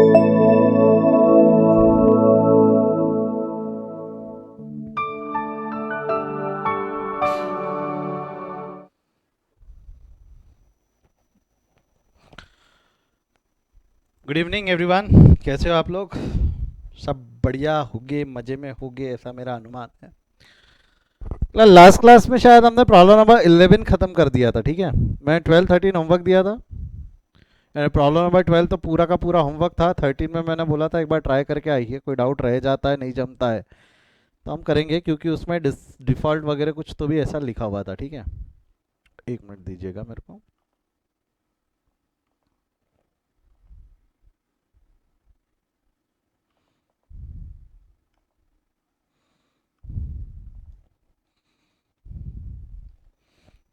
Good evening everyone. कैसे हो आप लोग? सब बढ़िया होगे, मज़े में होगे, ऐसा मेरा अनुमान है। लास्ट क्लास में शायद हमने प्रॉब्लम नंबर 11 ख़त्म कर दिया था, ठीक है। मैं 12 13 होमवर्क दिया था। प्रॉब्लम नंबर 12 तो पूरा का पूरा होमवर्क था। 13 में मैंने बोला था एक बार ट्राई करके आइए, कोई डाउट रह जाता है, नहीं जमता है तो हम करेंगे, क्योंकि उसमें डिफ़ॉल्ट वगैरह कुछ तो भी ऐसा लिखा हुआ था, ठीक है। एक मिनट दीजिएगा मेरे को।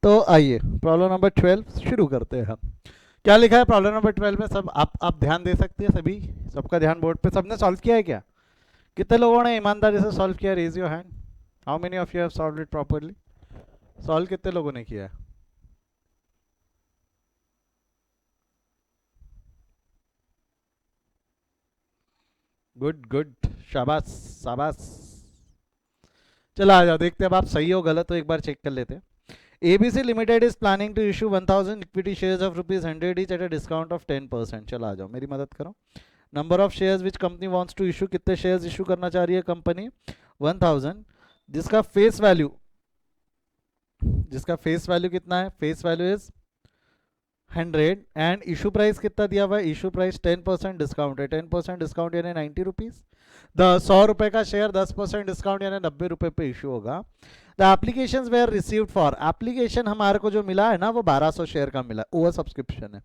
तो आइए प्रॉब्लम नंबर 12 शुरू करते हैं हम। क्या लिखा है प्रॉब्लम नंबर 12 में? सब आप ध्यान दे सकते हैं सभी? सबका ध्यान बोर्ड पे, सबने सॉल्व किया है क्या? कितने लोगों ने ईमानदारी से सॉल्व किया? Raise your hand. How many of you have solved it properly? Solve कितने लोगों ने किया है? गुड गुड, शाबाश शाबाश। चलो आ जाओ, देखते हैं अब आप सही हो गलत हो, एक बार चेक कर लेते हैं। ABC limited is planning to issue 1000 equity shares of ₹100 each at a discount of 10%। चलो आ जाओ, मेरी मदद करो। Number of shares which company wants to issue, कितने शेयर्स इशू करना चाह रही है कंपनी? 1000। जिसका फेस वैल्यू, जिसका फेस वैल्यू कितना है? Face value is 100 and issue price कितना दिया हुआ है? इशू प्राइस 10% डिस्काउंट है। 10% डिस्काउंट यानी 90 रुपीज। 100 रुपए का शेयर 10% डिस्काउंट यानी 90 रुपए पे इशू होगा। The application were received for, application हमारे को जो मिला है ना वो 1200 शेयर का मिला। ओवर सब्सक्रिप्शन है।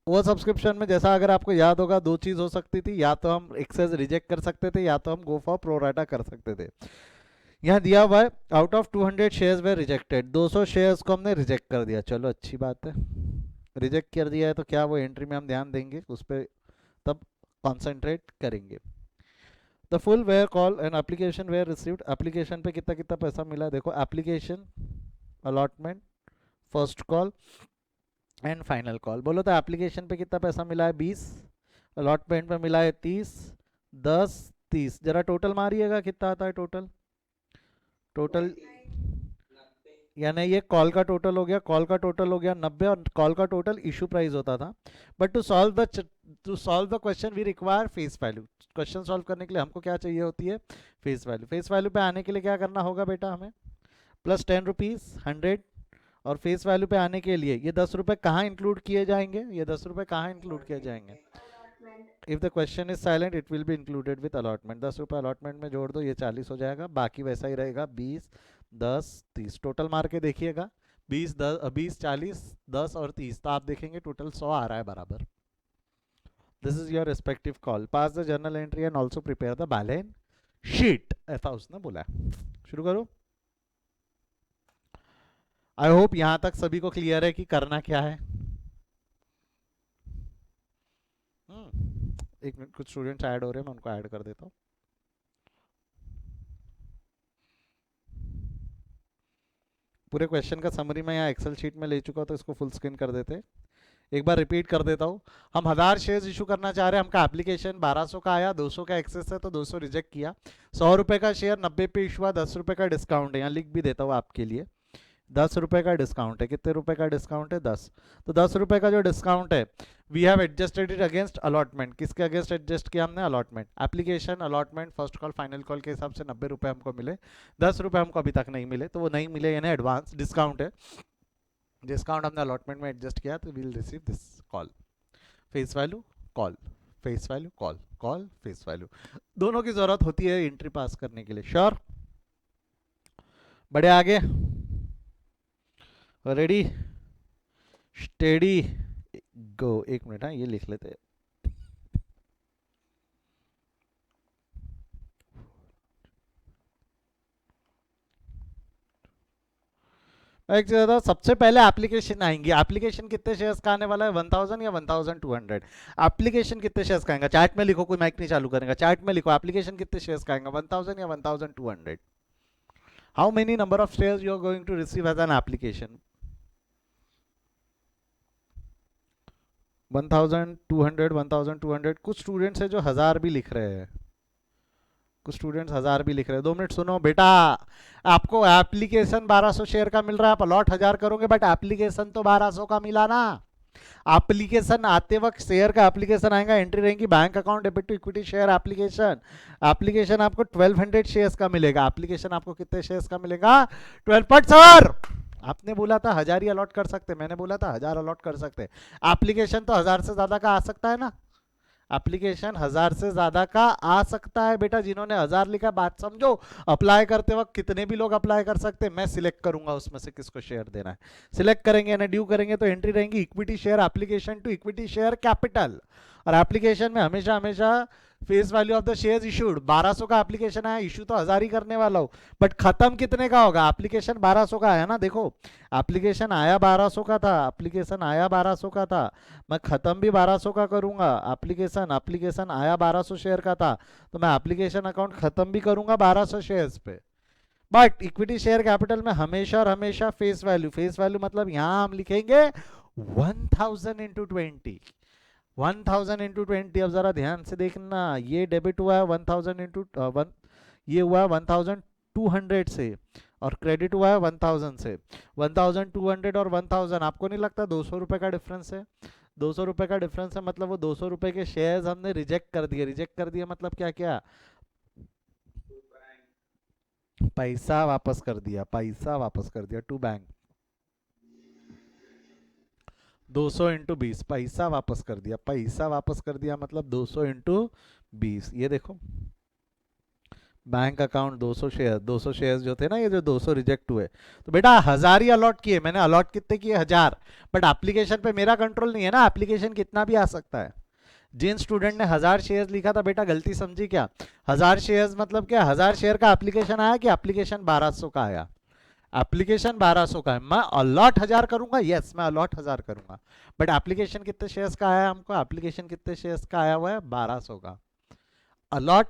ओवर सब्सक्रिप्शन में जैसा अगर आपको याद होगा, दो चीज हो सकती थी, या तो हम एक्सेस रिजेक्ट कर सकते थे या तो हम गो फॉर प्रोराटा कर सकते थे। यहाँ दिया हुआ है out of 200 shares were rejected, 200 shares को हमने रिजेक्ट कर दिया। चलो अच्छी बात है, रिजेक्ट कर दिया है तो क्या वो एंट्री में हम ध्यान देंगे उस पर, तब कॉन्सेंट्रेट करेंगे। The full were call and application were received, application पे कितना कितना पैसा मिला देखो। Application, allotment, first call and final call. बोलो तो एप्लीकेशन पे कितना पैसा मिला है? 20। अलॉटमेंट पे मिला है 30। 10, 30, जरा टोटल मारिएगा कितना आता है टोटल? टोटल यानी ये कॉल का टोटल हो गया, कॉल का टोटल हो गया 90, और कॉल का टोटल इशू प्राइस होता था। But to solve the question we require face value. Question solve करने के लिए हमको क्या चाहिए होती है? Face value. फेस वैल्यू पे आने के लिए क्या करना होगा बेटा हमें? +10 रुपीज 100। और फेस वैल्यू पे आने के लिए ये 10 रुपए कहाँ इंक्लूड किए जाएंगे? ये 10 रुपए कहाँ इंक्लूड किए जाएंगे? If the question is silent it will be included with allotment. 10 रुपये अलॉटमेंट में जोड़ दो, ये 40 हो जाएगा। बाकी वैसा ही रहेगा, 20, 10, 30। टोटल मार के देखिएगा, 20, 10, 20, 40, 10 और 30, तो आप देखेंगे टोटल 100 आ रहा है बराबर। This is your respective call. Pass the journal entry and also prepare the balance sheet, ऐसा उसने बोला है। शुरू करो। आई होप यहां तक सभी को क्लियर है कि करना क्या है। एक मिनट, कुछ स्टूडेंट्स ऐड हो रहे हैं, मैं उनको ऐड कर देता हूँ। पूरे क्वेश्चन का समरी मैं यहाँ एक्सेल शीट में ले चुका हूँ, तो इसको फुल स्क्रीन कर देते हैं। एक बार रिपीट कर देता हूँ। हम 1000 शेयर्स इशू करना चाह रहे हैं, हमका एप्लीकेशन 1200 का आया, 200 का एक्सेस है तो 200 रिजेक्ट किया। 100 रुपए का शेयर 90 पे इशू हुआ, 10 रुपए का डिस्काउंट है, यहाँ लिख भी देता हूँ आपके लिए। 10 रुपए का डिस्काउंट है। कितने रुपए का डिस्काउंट है? 10। तो 10 रुपए का जो डिस्काउंट है, we have adjusted it against allotment. किसके अगेंस्ट एडजस्ट किया हमने? Allotment. Application, allotment, first call, final call के हिसाब से 90 रुपए हमको मिले। 10 रुपए हमको अभी तक नहीं मिले, तो वो नहीं मिले यानी एडवांस डिस्काउंट है। डिस्काउंट हमने अलॉटमेंट में एडजस्ट किया, तो we'll receive this call. Face value, call, face value, call, call, face value, दोनों की जरूरत होती है एंट्री पास करने के लिए। श्योर? बड़े आगे, रेडी, स्टेडी, गो। एक मिनट, हाँ ये लिख लेते हैं। एक चीज बताओ, सबसे पहले एप्लीकेशन आएंगी। एप्लीकेशन कितने शेयर्स का आने वाला है? 1000 या 1200? एप्लीकेशन कितने शेयर्स का आएगा? चैट में लिखो, कोई माइक नहीं चालू करेगा, चैट में लिखो एप्लीकेशन कितने शेयर्स का आएगा, 1000 या 1200? How many number of shares you are going to receive as an application? 1200 1200 कुछ स्टूडेंट्स है जो 1000 भी लिख रहे हैं, कुछ स्टूडेंट्स 1000 भी लिख रहे हैं। 2 मिनट सुनो बेटा, आपको एप्लीकेशन 1200 शेयर का मिल रहा है, आप अलॉट 1000 करोगे, बट एप्लीकेशन तो 1200 का मिला ना। एप्लीकेशन आते वक्त शेयर का एप्लीकेशन आएगा, एंट्री रहेगी bank account debit to equity share application. Application आपको 1200 शेयर्स का मिलेगा। एप्लीकेशन आपको कितने शेयर्स का मिलेगा? 12। बट सर आपने बोला था 1000 ही अलॉट कर सकते, मैंने बोला था 1000 अलॉट कर सकते। एप्लीकेशन तो 1000 से ज्यादा का आ सकता है ना, एप्लीकेशन 1000 से ज्यादा का आ सकता है बेटा। जिन्होंने 1000 लिखा बात समझो, अप्लाई करते वक्त कितने भी लोग अप्लाई कर सकते हैं, मैं सिलेक्ट करूंगा उसमें से किसको शेयर देना है। सिलेक्ट करेंगे ना, ड्यू करेंगे तो एंट्री रहेंगी equity share application to equity share capital. और एप्लीकेशन में हमेशा हमेशा face value of the shares issued 1200 का एप्लीकेशन आया, इशू तो 1000 ही करने वाला हूं, बट खत्म कितने का होगा? एप्लीकेशन 1200 का आया ना, देखो एप्लीकेशन आया 1200 का था, एप्लीकेशन आया 1200 का था, मैं खत्म भी 1200 का करूंगा। एप्लीकेशन एप्लीकेशन आया 1200 शेयर का था, तो मैं एप्लीकेशन अकाउंट खत्म भी करूंगा 1200 शेयर्स पे। बट इक्विटी शेयर कैपिटल में हमेशा और हमेशा फेस वैल्यू, फेस वैल्यू मतलब यहां हम लिखेंगे 1000 इंटू 20, 1000 इंटू 20। अब जरा ध्यान से देखना, ये डेबिट हुआ है 1000 इंटू वन, ये हुआ है 1200 से, और क्रेडिट हुआ है 1000 से। 1200 और 1000, आपको नहीं लगता 200 रुपए का डिफरेंस है? 200 रुपए का डिफरेंस है, मतलब वो 200 रुपए के शेयर्स हमने रिजेक्ट कर दिए। रिजेक्ट कर दिया मतलब क्या क्या? पैसा वापस कर दिया, पैसा वापस कर दिया टू बैंक। 200 इंटू 20, पैसा वापस कर दिया, पैसा वापस कर दिया मतलब 200 इंटू 20। ये देखो बैंक अकाउंट 200 शेयर, 200 शेयर्स जो थे ना ये जो 200 रिजेक्ट हुए, तो बेटा 1000 ही अलॉट किए मैंने। अलॉट कितने किए? 1000। बट एप्लीकेशन पे मेरा कंट्रोल नहीं है ना, एप्लीकेशन कितना भी आ सकता है। जिन स्टूडेंट ने 1000 शेयर्स लिखा था बेटा, गलती समझी क्या? 1000 शेयर्स मतलब क्या? 1000 शेयर का एप्लीकेशन आया कि एप्लीकेशन 1200 का आया? एप्लीकेशन 1200 का है, मैं अलॉट 1000 करूंगा, यस मैं अलॉट 1000 करूंगा, बट एप्लीकेशन कितने शेयर्स का आया हमको? एप्लीकेशन कितने शेयर्स का आया हुआ है? 1200 का। अलॉट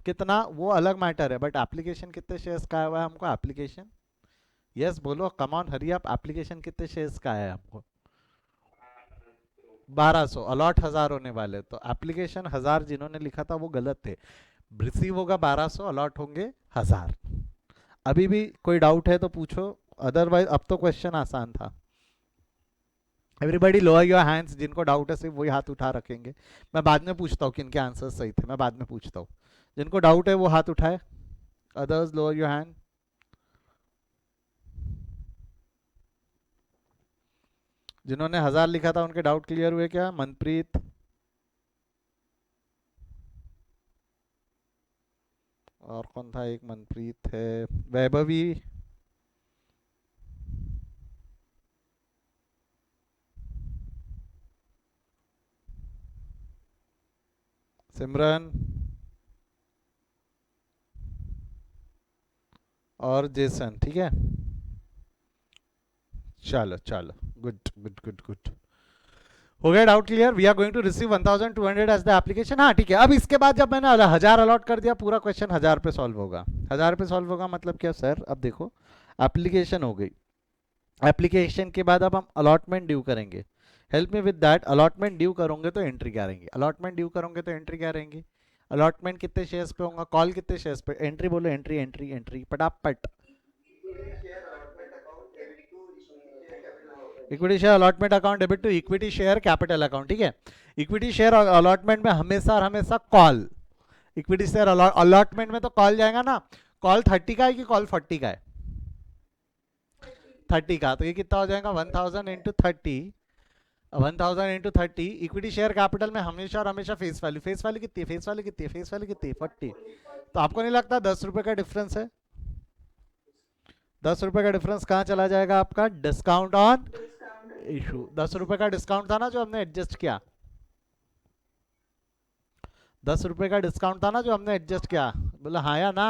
कितना वो अलग मैटर है, बट एप्लीकेशन कितने शेयर्स का आया हुआ है हमको? एप्लीकेशन, यस बोलो, come on hurry up, application कितने शेयर्स का आया है हमको? 1200। अलॉट 1000 होने वाले, तो एप्लीकेशन 1000 जिन्होंने लिखा था वो गलत थे। रिसीव होगा 1200, अलॉट होंगे 1000। अभी भी कोई डाउट है तो पूछो, अदरवाइज अब तो क्वेश्चन आसान था। एवरीबडी लोअर योर हैंड्स, जिनको डाउट है सिर्फ वही हाथ उठा रखेंगे, मैं बाद में पूछता हूँ किनके आंसर सही थे, मैं बाद में पूछता हूँ। जिनको डाउट है वो हाथ उठाए, अदर्स लोअर योर हैंड। जिन्होंने 1000 लिखा था उनके डाउट क्लियर हुए क्या? मनप्रीत, और कौन था? एक मनप्रीत है, वैभवी, सिमरन और जेसन, ठीक है। चलो चलो, गुड गुड गुड गुड, हो गया doubt clear. We are going to receive 1200 as the application. हाँ ठीक है, अब इसके बाद जब मैंने 1000 अलॉट कर दिया, पूरा क्वेश्चन 1000 पे सॉल्व होगा। 1000 पे सॉल्व होगा मतलब क्या सर? अब देखो एप्लीकेशन हो गई, एप्लीकेशन के बाद अब हम अलॉटमेंट ड्यू करेंगे। Help me with that. Allotment due करोगे तो एंट्री क्या रहेंगी? अलॉटमेंट ड्यू करोगे तो एंट्री क्या रहेंगी? अलॉटमेंट कितने शेयर्स पे होगा? कॉल कितने शेयर्स पे? एंट्री बोलो, एंट्री एंट्री एंट्री पटापट। Equity share allotment account debit to equity share capital account, ठीक है। इक्विटी शेयर अलॉटमेंट में हमेशा और हमेशा कॉल, इक्विटी शेयर अलॉटमेंट में तो कॉल जाएगा ना। कॉल 30 का है कि कॉल 40 का है? 30 का, तो ये कितना हो जाएगा? 1000 into 30, 1000 into 30। Equity share capital में हमेशा और हमेशा फेस वैल्यू, फेस वैल्यू कितनी है? फेस वैल्यू कितनी है? फेस वैल्यू कितनी है? 40। तो आपको नहीं लगता 10 रुपए का डिफरेंस है? 10 रुपए का डिफरेंस कहाँ चला जाएगा आपका? Discount on issue. 10 रुपए का डिस्काउंट था ना जो हमने एडजस्ट किया, 10 रुपए का डिस्काउंट था ना जो हमने एडजस्ट किया, बोला हाँ या ना?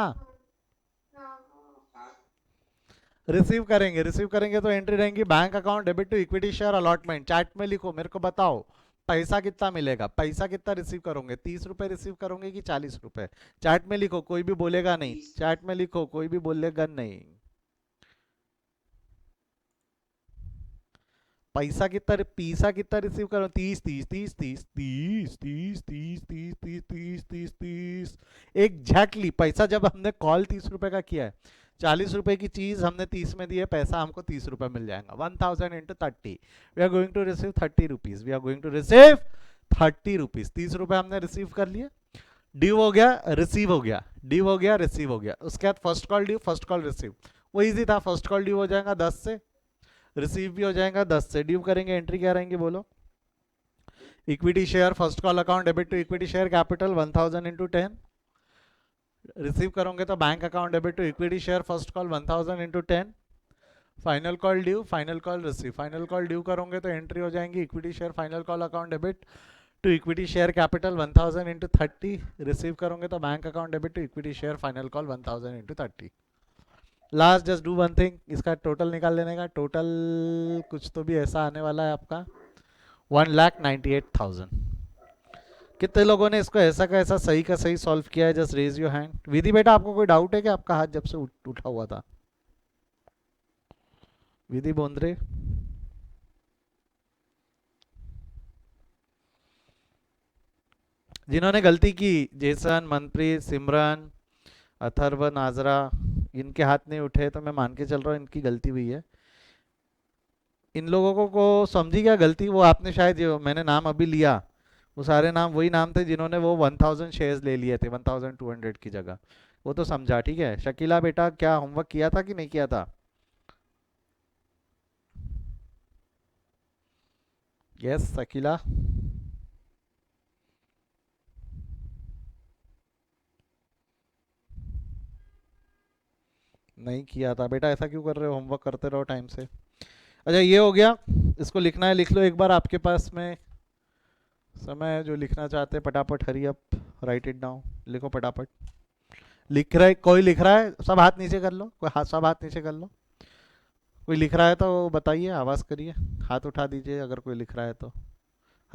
रिसीव करेंगे, रिसीव करेंगे तो एंट्री रहेंगी bank account debit to equity share allotment. Chat में लिखो, मेरे को बताओ पैसा कितना मिलेगा, पैसा कितना रिसीव करोगे? 30 रुपए रिसीव करोगे कि 40 रुपए? चैट में लिखो, कोई भी बोलेगा नहीं, चैट में लिखो, कोई भी बोलेगा नहीं। पैसा कितना रिसीव करो? 30 एग्जैक्टली। पैसा जब हमने कॉल 30 रुपए का किया है, 40 रुपए की चीज हमने 30 में दी है, पैसा हमको 30 रुपए मिल जाएगा। 1000 × 30, we are going to receive 30 rupees. We are going to receive 30 rupees. 30 रुपए हमने रिसीव कर लिए। ड्यू हो गया, रिसीव हो गया, ड्यू हो गया, रिसीव हो गया। उसके बाद first call due, first call receive. वो इजी था। फर्स्ट कॉल ड्यू हो जाएगा 10 से, रिसीव भी हो जाएगा 10 से। ड्यू करेंगे, एंट्री क्या रहेंगे बोलो? Equity share first call account debit to equity share capital 1000 × 10। Receive करोगे तो bank account debit to equity share first call 1000 × 10। Final call due, final call receive. Final call due करोगे तो एंट्री हो जाएंगी equity share final call account debit to equity share capital 1000 × 30। Receive करोगे तो bank account debit to equity share final call 1000 × 30। Last just do one thing, इसका total निकाल लेने का। टोटल कुछ तो भी ऐसा आने वाला है आपका 1,98,000। कितने लोगों ने इसको ऐसा का ऐसा सही का सही सॉल्व किया है? Just raise your hand. Vidhi बेटा, आपको कोई डाउट है कि आपका हाथ जब से उठा हुआ था? विधि बोंद्रे, जिन्होंने गलती की, जेसन, मनप्रीत, सिमरन, अथर्व, नाजरा, इनके हाथ नहीं उठे तो मैं मान के चल रहा हूँ इनकी गलती हुई है। इन लोगों को समझी क्या गलती? वो आपने शायद, जो मैंने नाम अभी लिया, वो सारे नाम वही नाम थे जिन्होंने वो 1000 शेयर्स ले लिए थे 1200 की जगह। वो तो समझा, ठीक है। शकीला बेटा, क्या होमवर्क किया था कि नहीं किया था? यस शकीला। नहीं किया था बेटा, ऐसा क्यों कर रहे हो? होमवर्क करते रहो टाइम से। अच्छा, ये हो गया। इसको लिखना है, लिख लो एक बार। आपके पास में समय है, जो लिखना चाहते हैं फटाफट, hurry up, right it down, लिखो फटाफट। लिख रहा है कोई? लिख रहा है? सब हाथ नीचे कर लो। कोई हाथ, सब हाथ नीचे कर लो। कोई लिख रहा है तो बताइए, आवाज़ करिए, हाथ उठा दीजिए अगर कोई लिख रहा है तो।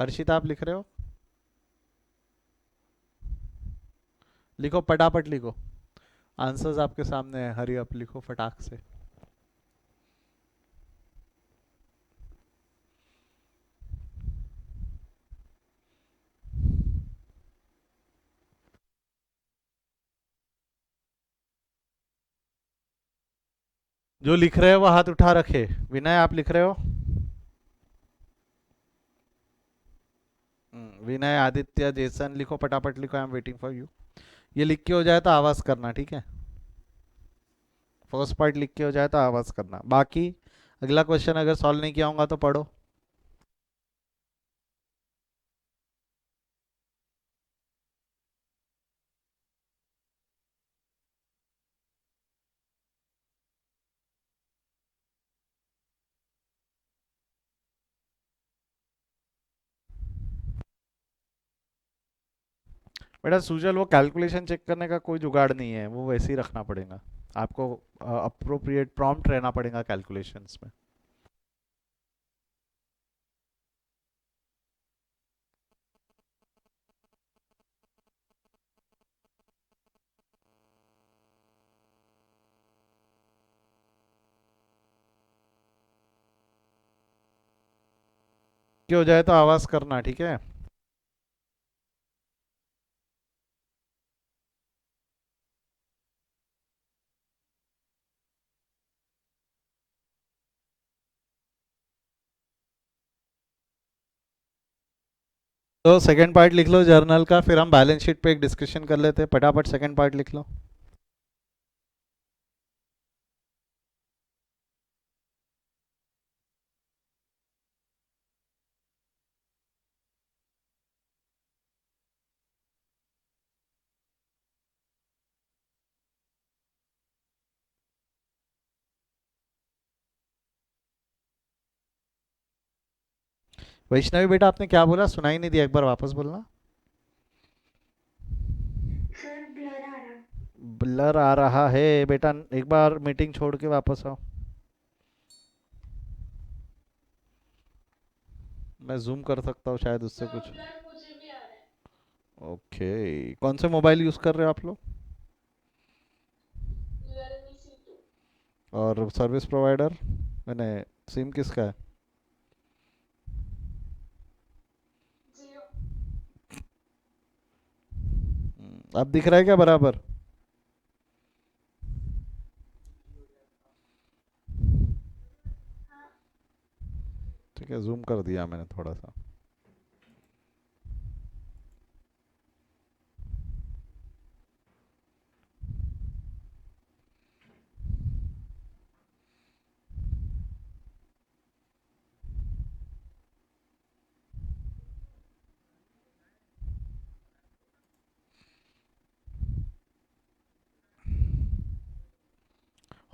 हर्षित, आप लिख रहे हो? लिखो फटाफट, लिखो। आंसर्स आपके सामने है, हरी अप, लिखो फटाक से। जो लिख रहे हो वो हाथ उठा रखे। विनय, आप लिख रहे हो? विनय, आदित्य, जेसन, लिखो फटाफट, लिखो। I am waiting for you. ये लिख के हो जाए तो आवाज करना, ठीक है? फर्स्ट पार्ट लिख के हो जाए तो आवाज करना। बाकी अगला क्वेश्चन अगर सॉल्व नहीं किया होगा तो पढ़ो। बेटा सुजल, वो कैलकुलेशन चेक करने का कोई जुगाड़ नहीं है, वो वैसे ही रखना पड़ेगा आपको। अप्रोप्रिएट प्रॉम्प्ट रहना पड़ेगा कैलकुलेशंस में। कि हो जाए तो आवाज करना, ठीक है? तो सेकंड पार्ट लिख लो जर्नल का, फिर हम बैलेंस शीट पे एक डिस्कशन कर लेते हैं। फटाफट सेकंड पार्ट लिख लो। वैष्णवी बेटा, आपने क्या बोला? सुनाई नहीं दिया, एक बार वापस बोलना। सर ब्लर आ रहा। ब्लर आ रहा है बेटा, एक बार मीटिंग छोड़ के वापस आओ। मैं जूम कर सकता हूँ शायद, उससे सर कुछ। ब्लर मुझे भी आ रहा है। ओके, कौन से मोबाइल यूज कर रहे हो आप लोग? Realme C2। और सर्विस प्रोवाइडर, मैंने सिम किसका है? अब दिख रहा है क्या बराबर? हाँ। ठीक है, जूम कर दिया मैंने थोड़ा सा।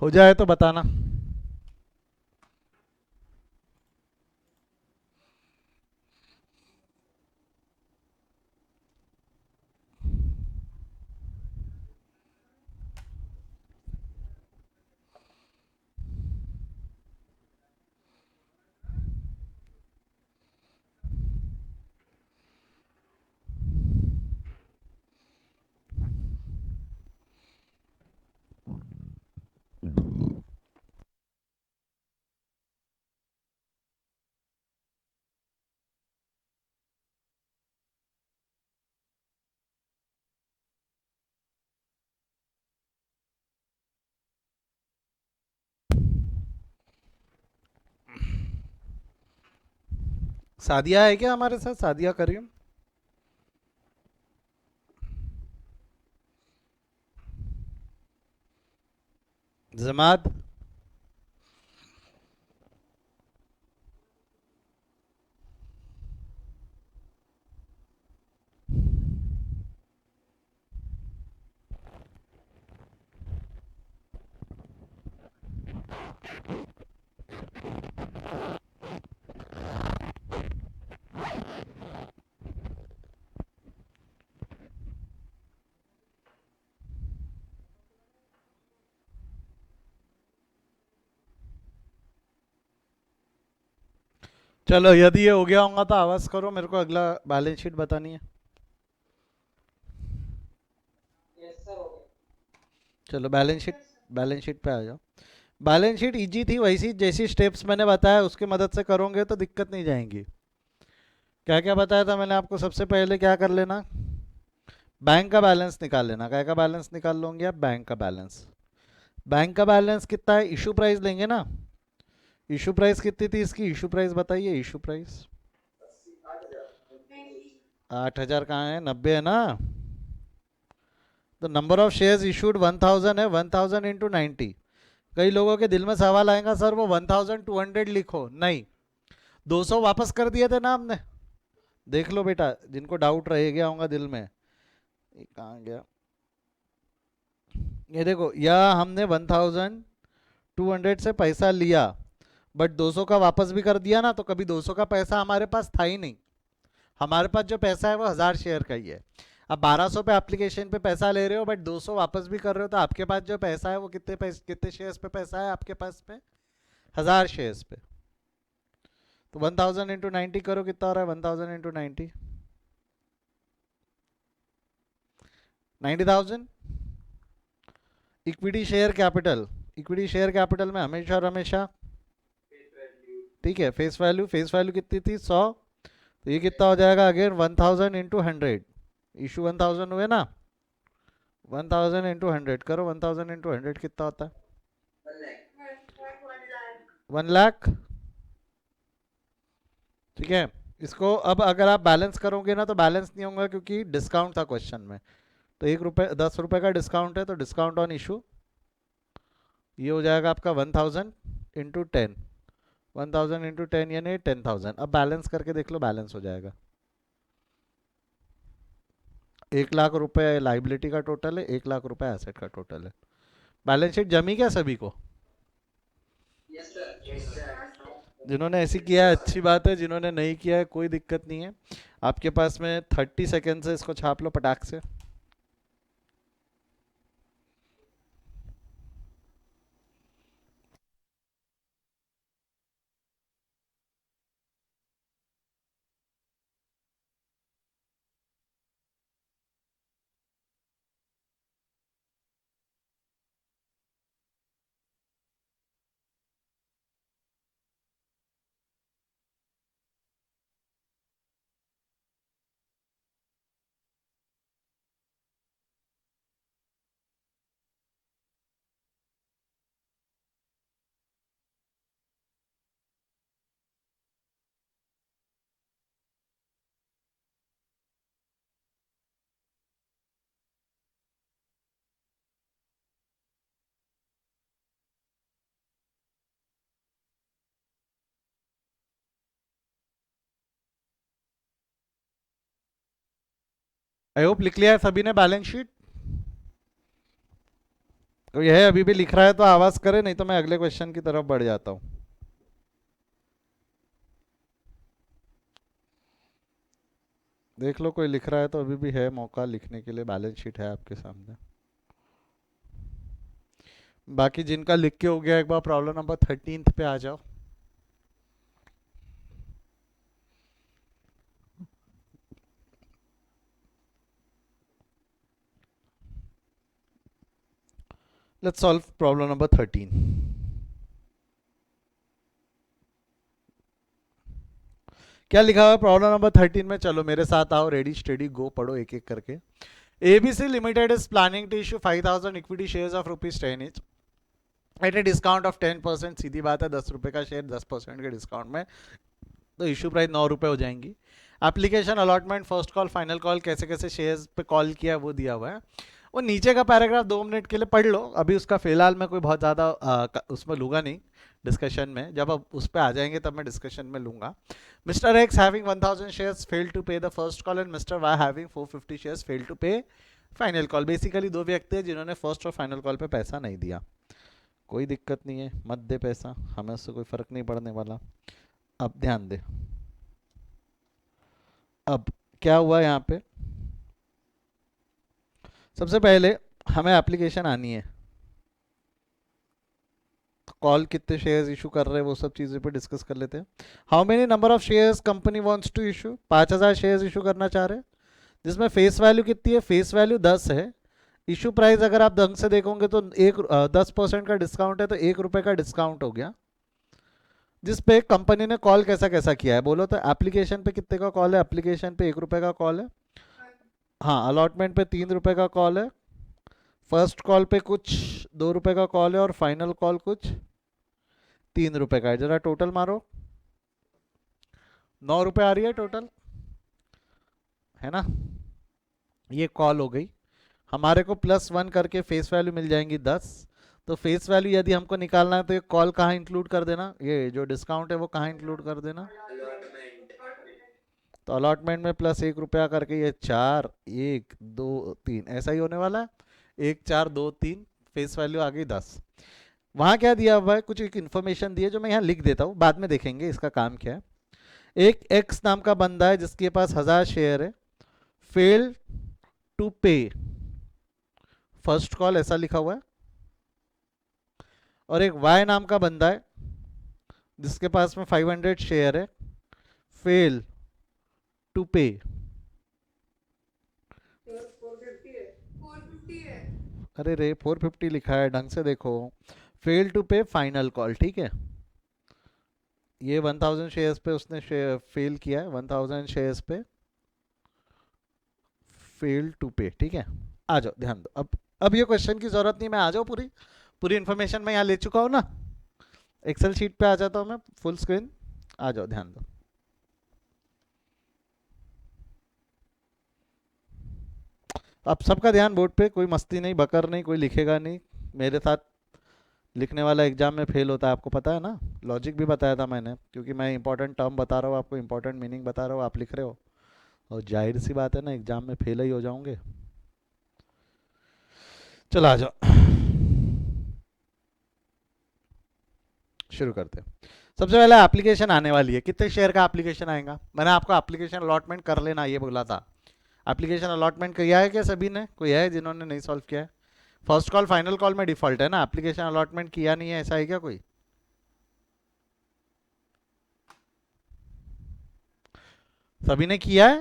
हो जाए तो बताना। सादिया है क्या हमारे साथ? सादिया करीम। जमात। चलो, यदि ये हो गया होगा तो आवाज करो, मेरे को अगला बैलेंस शीट बतानी है। चलो बैलेंस शीट पे आ जाओ। बैलेंस शीट इजी थी, वैसी जैसी स्टेप्स मैंने बताया उसकी मदद से करोगे तो दिक्कत नहीं जाएंगी। क्या क्या बताया था मैंने आपको? सबसे पहले क्या कर लेना, बैंक का बैलेंस निकाल लेना। क्या का बैलेंस निकाल लोगे आप? बैंक का बैलेंस। बैंक का बैलेंस कितना है? इशू प्राइस लेंगे ना। इशू प्राइस कितनी थी इसकी? इशू प्राइस बताइए, इशू प्राइस। 90। 8,000 कहाँ है? 90 है ना। तो नंबर ऑफ शेयर्स इशूड 1,000 है, 1,000 इंटू 90। कई लोगों के दिल में सवाल आएगा, सर वो 1,200 लिखो। नहीं, 200 वापस कर दिए थे ना हमने। देख लो बेटा, जिनको डाउट रह गया होगा दिल में, ये कहाँ गया? ये देखो, या हमने 1,200 से पैसा लिया, बट 200 का वापस भी कर दिया ना, तो कभी 200 का पैसा हमारे पास था ही नहीं। हमारे पास जो पैसा है वो 1,000 शेयर का ही है। अब 1,200 पे एप्लीकेशन पे पैसा ले रहे हो, बट 200 वापस भी कर रहे हो, तो आपके पास जो पैसा है वो कितने पैसे, कितने शेयर्स पे पैसा है आपके पास में? 1,000 शेयर्स पे। तो 1,000 इंटू 90 करो, कितना हो रहा है? 1,000 into 90, 90,000। Equity share capital, equity share capital में हमेशा और हमेशा, ठीक है, फेस वैल्यू कितनी थी? 100। तो ये कितना हो जाएगा अगेन? 1,000 इंटू 100। इशू 1,000 हुए ना। 1,000 इंटू 100 करो, 1,000 इंटू 100 कितना होता है? 1 लाख। 1 लाख। ठीक है। इसको अब अगर आप बैलेंस करोगे ना तो बैलेंस नहीं होगा, क्योंकि डिस्काउंट था क्वेश्चन में। तो 1 रुपये, 10 रुपये का डिस्काउंट है, तो डिस्काउंट ऑन इशू ये हो जाएगा आपका 1,000 इंटू 10। 1,000 इंटू 10 यानी 10,000। अब बैलेंस करके देख लो, बैलेंस हो जाएगा। 1 लाख रुपए लाइबिलिटी का टोटल है, 1 लाख रुपए एसेट का टोटल है। बैलेंस शीट जमी क्या सभी को? हाँ सर। जिन्होंने ऐसी किया है अच्छी बात है, जिन्होंने नहीं किया है कोई दिक्कत नहीं है। आपके पास में 30 सेकेंड से इसको छाप लो पटाख से। आई होप लिख लिया है सभी ने बैलेंस शीट। कोई है अभी भी लिख रहा है तो आवाज करे, नहीं तो मैं अगले क्वेश्चन की तरफ बढ़ जाता हूँ। देख लो कोई लिख रहा है तो अभी भी है मौका लिखने के लिए, बैलेंस शीट है आपके सामने। बाकी जिनका लिख के हो गया एक बार प्रॉब्लम नंबर 13 पे आ जाओ। Let's solve problem number 13। क्या लिखा हुआ है प्रॉब्लम नंबर 13 में? चलो मेरे साथ आओ, रेडी स्टेडी गो, पढ़ो एक एक करके। ABC limited is planning to issue 5000 equity shares of ₹10 each at a discount of 10%। सीधी बात है, 10 रुपए का शेयर 10% के डिस्काउंट में, तो इशू प्राइस 9 रुपए हो जाएंगी। Application, allotment, first call, final call, कैसे कैसे शेयर्स पे कॉल किया वो दिया हुआ है। वो नीचे का पैराग्राफ 2 मिनट के लिए पढ़ लो, अभी उसका फिलहाल मैं कोई बहुत ज़्यादा उसमें लूँगा नहीं डिस्कशन में, जब अब उस पर आ जाएंगे तब मैं डिस्कशन में लूँगा। Mister X having 1000 shares fail to pay the first call and Mister Y having 450 shares fail to pay final call. Basically दो व्यक्ति हैं जिन्होंने फर्स्ट और फाइनल कॉल पे पैसा नहीं दिया। कोई दिक्कत नहीं है, मत दे पैसा, हमें उससे कोई फर्क नहीं पड़ने वाला। अब ध्यान दे, अब क्या हुआ यहाँ पे, सबसे पहले हमें एप्लीकेशन आनी है, कॉल कितने शेयर्स इशू कर रहे हैं वो सब चीज़ें पे डिस्कस कर लेते हैं। How many number of shares company wants to issue? 5000 shares issue करना चाह रहे हैं, जिसमें फेस वैल्यू कितनी है? फेस वैल्यू 10 है। इशू प्राइस अगर आप ढंग से देखोगे तो 10% का डिस्काउंट है, तो ₹1 का डिस्काउंट हो गया, जिस पे कंपनी ने कॉल कैसा कैसा किया है बोलो तो। एप्लीकेशन पे कितने का कॉल है? एप्लीकेशन पे ₹1 का कॉल है। हाँ, अलॉटमेंट पे ₹3 का कॉल है। फर्स्ट कॉल पे कुछ ₹2 का कॉल है और फाइनल कॉल कुछ ₹3 का है। जरा टोटल मारो, ₹9 आ रही है टोटल, है ना? ये कॉल हो गई। हमारे को +1 करके फेस वैल्यू मिल जाएंगी 10। तो फेस वैल्यू यदि हमको निकालना है तो ये कॉल कहाँ इंक्लूड कर देना, ये जो डिस्काउंट है वो कहाँ इंक्लूड कर देना? तो अलॉटमेंट में +1 करके ये 4, 1, 2, 3 ऐसा ही होने वाला है। 1, 4, 2, 3, फेस वैल्यू आ गई 10। वहाँ क्या दिया हुआ है? कुछ एक इन्फॉर्मेशन दी है जो मैं यहाँ लिख देता हूँ, बाद में देखेंगे इसका काम क्या है। एक एक्स नाम का बंदा है जिसके पास 1000 शेयर है, fail to pay first call, ऐसा लिखा हुआ है। और एक वाई नाम का बंदा है जिसके पास में 500 शेयर है, फेल टू पे। अरे रे 450 लिखा है, ढंग से देखो, fail to pay final call, ठीक है। ये 1000 शेयर्स पे उसने फेल किया है, 1000 शेयर्स पे फेल टू पे, ठीक है। आ जाओ, ध्यान दो। अब ये क्वेश्चन की जरूरत नहीं, मैं आ जाओ, पूरी पूरी इन्फॉर्मेशन मैं यहाँ ले चुका हूँ ना। एक्सेल शीट पे आ जाता हूँ मैं, फुल स्क्रीन आ जाओ, ध्यान दो। अब सबका ध्यान बोर्ड पे, कोई मस्ती नहीं, बकर नहीं, कोई लिखेगा नहीं। मेरे साथ लिखने वाला एग्जाम में फेल होता है, आपको पता है ना। लॉजिक भी बताया था मैंने, क्योंकि मैं इंपॉर्टेंट टर्म बता रहा हूँ आपको, इंपॉर्टेंट मीनिंग बता रहा हूँ, आप लिख रहे हो, और जाहिर सी बात है ना एग्जाम में फेल ही हो जाओगे। चलो आ जाओ, शुरू करते हैं। सबसे पहले एप्लीकेशन आने वाली है, कितने शेयर का एप्लीकेशन आएगा? मैंने आपको एप्लीकेशन अलॉटमेंट कर लेना ये बोला था। एप्लीकेशन अलॉटमेंट किया है क्या सभी ने? कोई है जिन्होंने नहीं सॉल्व किया है? फर्स्ट कॉल फाइनल कॉल में डिफॉल्ट है ना, एप्लीकेशन अलॉटमेंट किया नहीं है, ऐसा है क्या कोई? सभी ने किया है?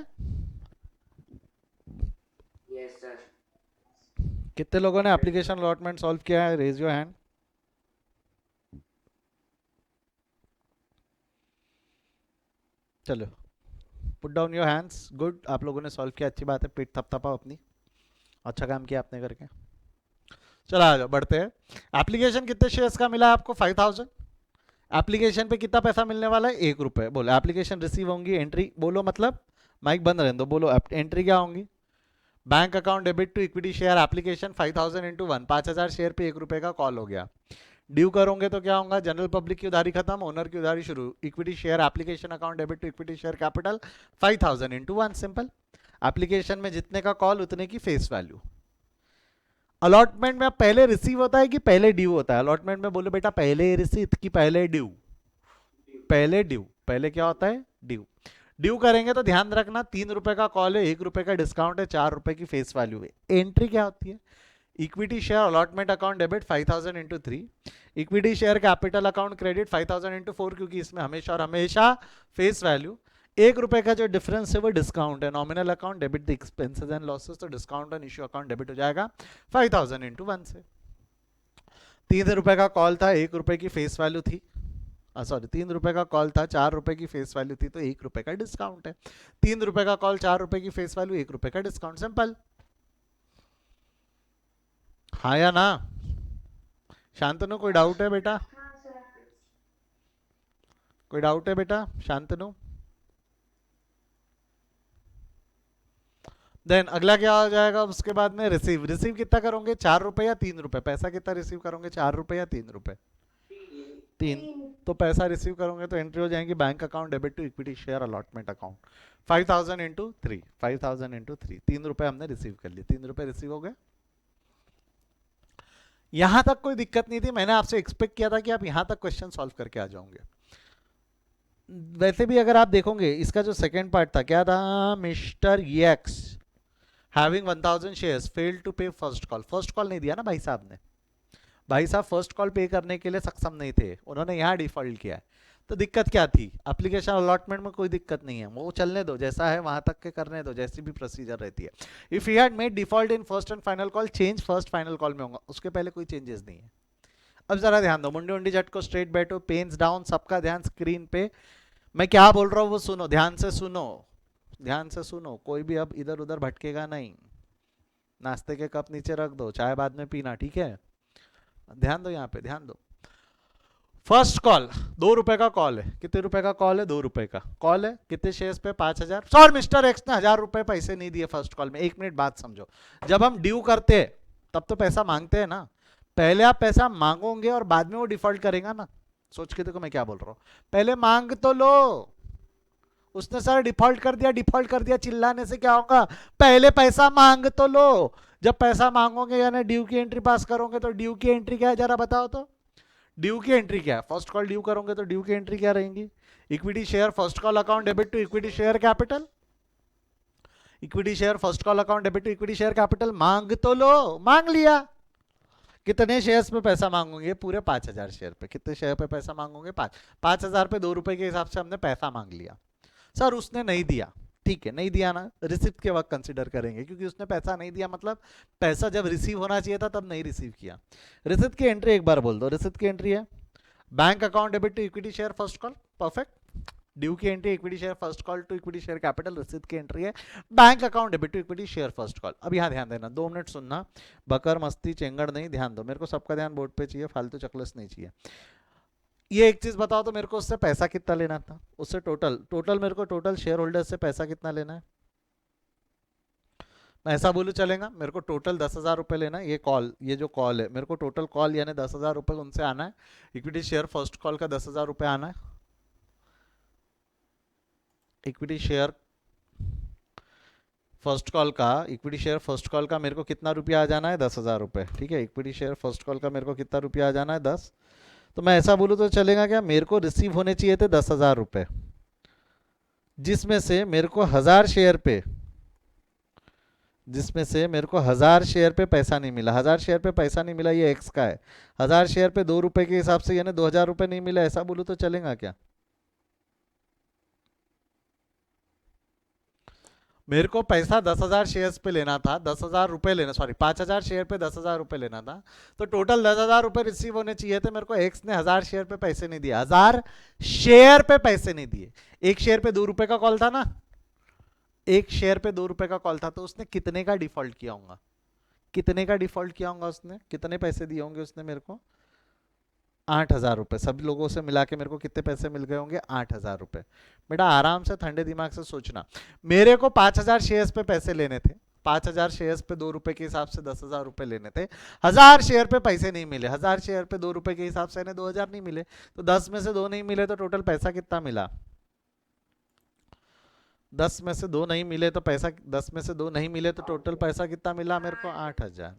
Yes sir. कितने लोगों ने एप्लीकेशन अलॉटमेंट सॉल्व किया है? Raise your hand. चलो, put down your hands. Good, आप लोगों ने सॉल्व किया, अच्छी बात है, पीठ थपथपाओ अपनी, अच्छा काम किया आपने करके। चलो आ जाओ, बढ़ते हैं। एप्लीकेशन कितने शेयर्स का मिला आपको? 5000। एप्लीकेशन पे कितना पैसा मिलने वाला है? ₹1। बोलो एप्लीकेशन रिसीव होंगी, एंट्री बोलो, मतलब माइक बंद रहने दो, बोलो एंट्री क्या होंगी? Bank account debit to equity share application 5000 into 1, 5000 share पे ₹1 का कॉल हो गया। ड्यू करोगे तो क्या होगा? जनरल पब्लिक की उधारी खत्म, ओनर की उधारी शुरू। Equity share application account debit to equity share capital 5000 into 1, simple. Application में जितने का कॉल उतने की फेस वैल्यू। अलॉटमेंट में पहले रिसीव होता है कि पहले ड्यू होता है? अलॉटमेंट में बोलो बेटा पहले रिसीव की पहले ड्यू? पहले ड्यू। पहले क्या होता है? ड्यू। ड्यू करेंगे तो ध्यान रखना 3 रुपए का कॉल है, 1 रुपए का डिस्काउंट है, 4 रुपए की फेस वैल्यू है। एंट्री क्या होती है? Equity share allotment account debit 5000 into 3, equity share capital account credit 5000 into 4, क्योंकि इसमें हमेशा और हमेशा फेस वैल्यू 1 रुपए का जो डिफरेंस है वो डिस्काउंट है। Nominal account debit the expenses and losses, तो discount on issue account debit हो जाएगा 5000 इंटू 1 से। 3 रुपए का कॉल था, 1 रुपए की फेस वैल्यू थी, सॉरी 3 रुपए का कॉल था, 4 रुपए की फेस वैल्यू थी, तो 1 रुपए का डिस्काउंट है। 3 रुपए का कॉल, 4 रुपए की फेस वैल्यू, 1 रुपए का डिस्काउंट। सिंपल। हाँ या ना? शांतनु कोई डाउट है बेटा? हाँ सर। कोई डाउट है बेटा? शांतनु। देन अगला क्या हो जाएगा उसके बाद में? रिसीव। रिसीव कितना करोगे? 4 रुपए या 3 रुपए? पैसा कितना रिसीव करोगे? 4 रुपए या 3 रुपए? 3। तो पैसा रिसीव करोगे तो एंट्री हो जाएंगी bank account debit to equity share allotment account 5000 into 3, 5000 into 3। 3 रुपए हमने रिसीव कर लिए, 3 रुपए रिसीव हो गए। यहां तक कोई दिक्कत नहीं थी, मैंने आपसे एक्सपेक्ट किया था कि आप यहां तक क्वेश्चन सॉल्व करके आ जाओगे। वैसे भी अगर आप देखोगे इसका जो सेकंड पार्ट था क्या था? Mister X having 1000 shares failed to pay first call. First call नहीं दिया ना भाई साहब ने, भाई साहब फर्स्ट कॉल पे करने के लिए सक्षम नहीं थे, उन्होंने यहाँ डिफॉल्ट किया है। तो दिक्कत क्या थी? एप्लीकेशन अलॉटमेंट में कोई दिक्कत नहीं है, वो चलने दो, जैसा है वहां तक के करने दो, जैसी भी प्रोसीजर रहती है। If you had made default in first and final call, change first final call में होगा, उसके पहले कोई चेंजेस नहीं है। अब जरा ध्यान दो, मुंडी उंडी झटको, स्ट्रेट बैठो, पेन्स डाउन, सबका ध्यान स्क्रीन पे। मैं क्या बोल रहा हूँ वो सुनो, ध्यान से सुनो, ध्यान से सुनो, कोई भी अब इधर उधर भटकेगा नहीं। नाश्ते के कप नीचे रख दो, चाय बाद में पीना, ठीक है? ध्यान दो, यहाँ पे ध्यान दो। फर्स्ट कॉल 2 रुपए का कॉल है। कितने रुपए का कॉल है? 2 रुपए का कॉल है। कितने शेयर्स पे? 5000। सर मिस्टर एक्स ने 1000 रुपए पैसे नहीं दिए फर्स्ट कॉल में। 1 मिनट बात समझो, जब हम ड्यू करते हैं तब तो पैसा मांगते हैं ना, पहले आप पैसा मांगोगे और बाद में वो डिफॉल्ट करेगा ना। सोच के देखो मैं क्या बोल रहा हूँ, पहले मांग तो लो। उसने सर डिफॉल्ट कर दिया, डिफॉल्ट कर दिया, चिल्लाने से क्या होगा? पहले पैसा मांग तो लो। जब पैसा मांगोगे यानी ड्यू की एंट्री पास करोगे, तो ड्यू की एंट्री क्या है जरा बताओ तो? ड्यू की एंट्री क्या है? फर्स्ट कॉल ड्यू करोगे तो ड्यू की एंट्री क्या रहेंगी? Equity share first call account debit to equity share capital, equity share first call account debit to equity share capital. मांग तो लो, मांग लिया। कितने शेयर्स पे पैसा मांगोगे? पूरे 5000 शेयर पे। कितने शेयर पे पैसा मांगोगे? 5000 पे 2 रुपए के हिसाब से हमने पैसा मांग लिया। सर उसने नहीं दिया, ठीक है नहीं दिया ना, रिसिप्ट के वक्त कंसिडर करेंगे, क्योंकि उसने पैसा नहीं दिया मतलब पैसा जब रिसीव होना चाहिए था तब नहीं रिसीव किया। रिसिप्ट की एंट्री एक बार बोल दो, रिसिप्ट की एंट्री है bank account debit to equity share first call, perfect. Due की entry equity share first call to equity share capital, receipt की एंट्री है bank account debit to equity share first call. अब यहाँ ध्यान देना, 2 minute सुनना, बकर मस्ती चेंगड़ नहीं, ध्यान दो, मेरे को सबका ध्यान बोर्ड पे चाहिए, फालतू चकलस नहीं चाहिए। ये एक चीज बताओ तो मेरे को उससे पैसा कितना लेना था? उससे टोटल मेरे को टोटल शेयर होल्डर से पैसा कितना लेना है? मैं ऐसा बोलूं चलेगा? मेरे को टोटल 10,000 रुपए लेना है। ये जो कॉल है मेरे को टोटल कॉल यानी 10,000 रुपए उनसे आना है। इक्विटी शेयर फर्स्ट कॉल का 10,000 रुपए आना है। इक्विटी शेयर फर्स्ट कॉल का, इक्विटी शेयर फर्स्ट कॉल का मेरे को कितना रुपया आ जाना है? 10,000 रुपए, ठीक है। इक्विटी शेयर फर्स्ट कॉल का मेरे को कितना रुपया आ जाना है? 10। तो मैं ऐसा बोलूं तो चलेगा क्या? मेरे को रिसीव होने चाहिए थे 10,000 रुपए, जिसमें से मेरे को 1000 शेयर पे, जिसमें से मेरे को 1000 शेयर पे पैसा नहीं मिला। 1000 शेयर पे पैसा नहीं मिला, ये एक्स का है। 1000 शेयर पे 2 रुपए के हिसाब से यानी 2000 रुपए नहीं मिला, ऐसा बोलूं तो चलेगा क्या? मेरे को पैसा 10,000 शेयर्स पे लेना था, 10,000 रुपए लेना, सॉरी 5,000 शेयर पे 10,000 रुपए लेना था, तो टोटल 10,000 रुपए रिसीव होने चाहिए थे। मेरे को एक्स ने 1000 शेयर पे पैसे नहीं दिए, 1000 शेयर पे पैसे नहीं दिए। एक शेयर पे 2 रुपए का कॉल था ना, एक शेयर पे 2 रुपए का कॉल था, तो उसने कितने का डिफॉल्ट किया होगा? कितने का डिफॉल्ट किया होगा उसने? कितने पैसे दिए होंगे उसने मेरे को? 8,000 रुपए। सभी लोगों से मिला के मेरे को कितने पैसे मिल गए होंगे? 8,000 रुपए। बेटा आराम से ठंडे दिमाग से सोचना, मेरे को 5,000 शेयर्स पे पैसे लेने थे, 5,000 शेयर्स पे 2 रुपए के हिसाब से 10,000 रुपए लेने थे। 1000 शेयर पे पैसे नहीं मिले, 1000 शेयर पे 2 रुपए के हिसाब से 2000 नहीं मिले, तो 10 में से 2 नहीं मिले, तो टोटल पैसा कितना मिला? 10 में से 2 नहीं मिले तो पैसा, 10 में से 2 नहीं मिले तो टोटल पैसा कितना मिला मेरे को? 8,000।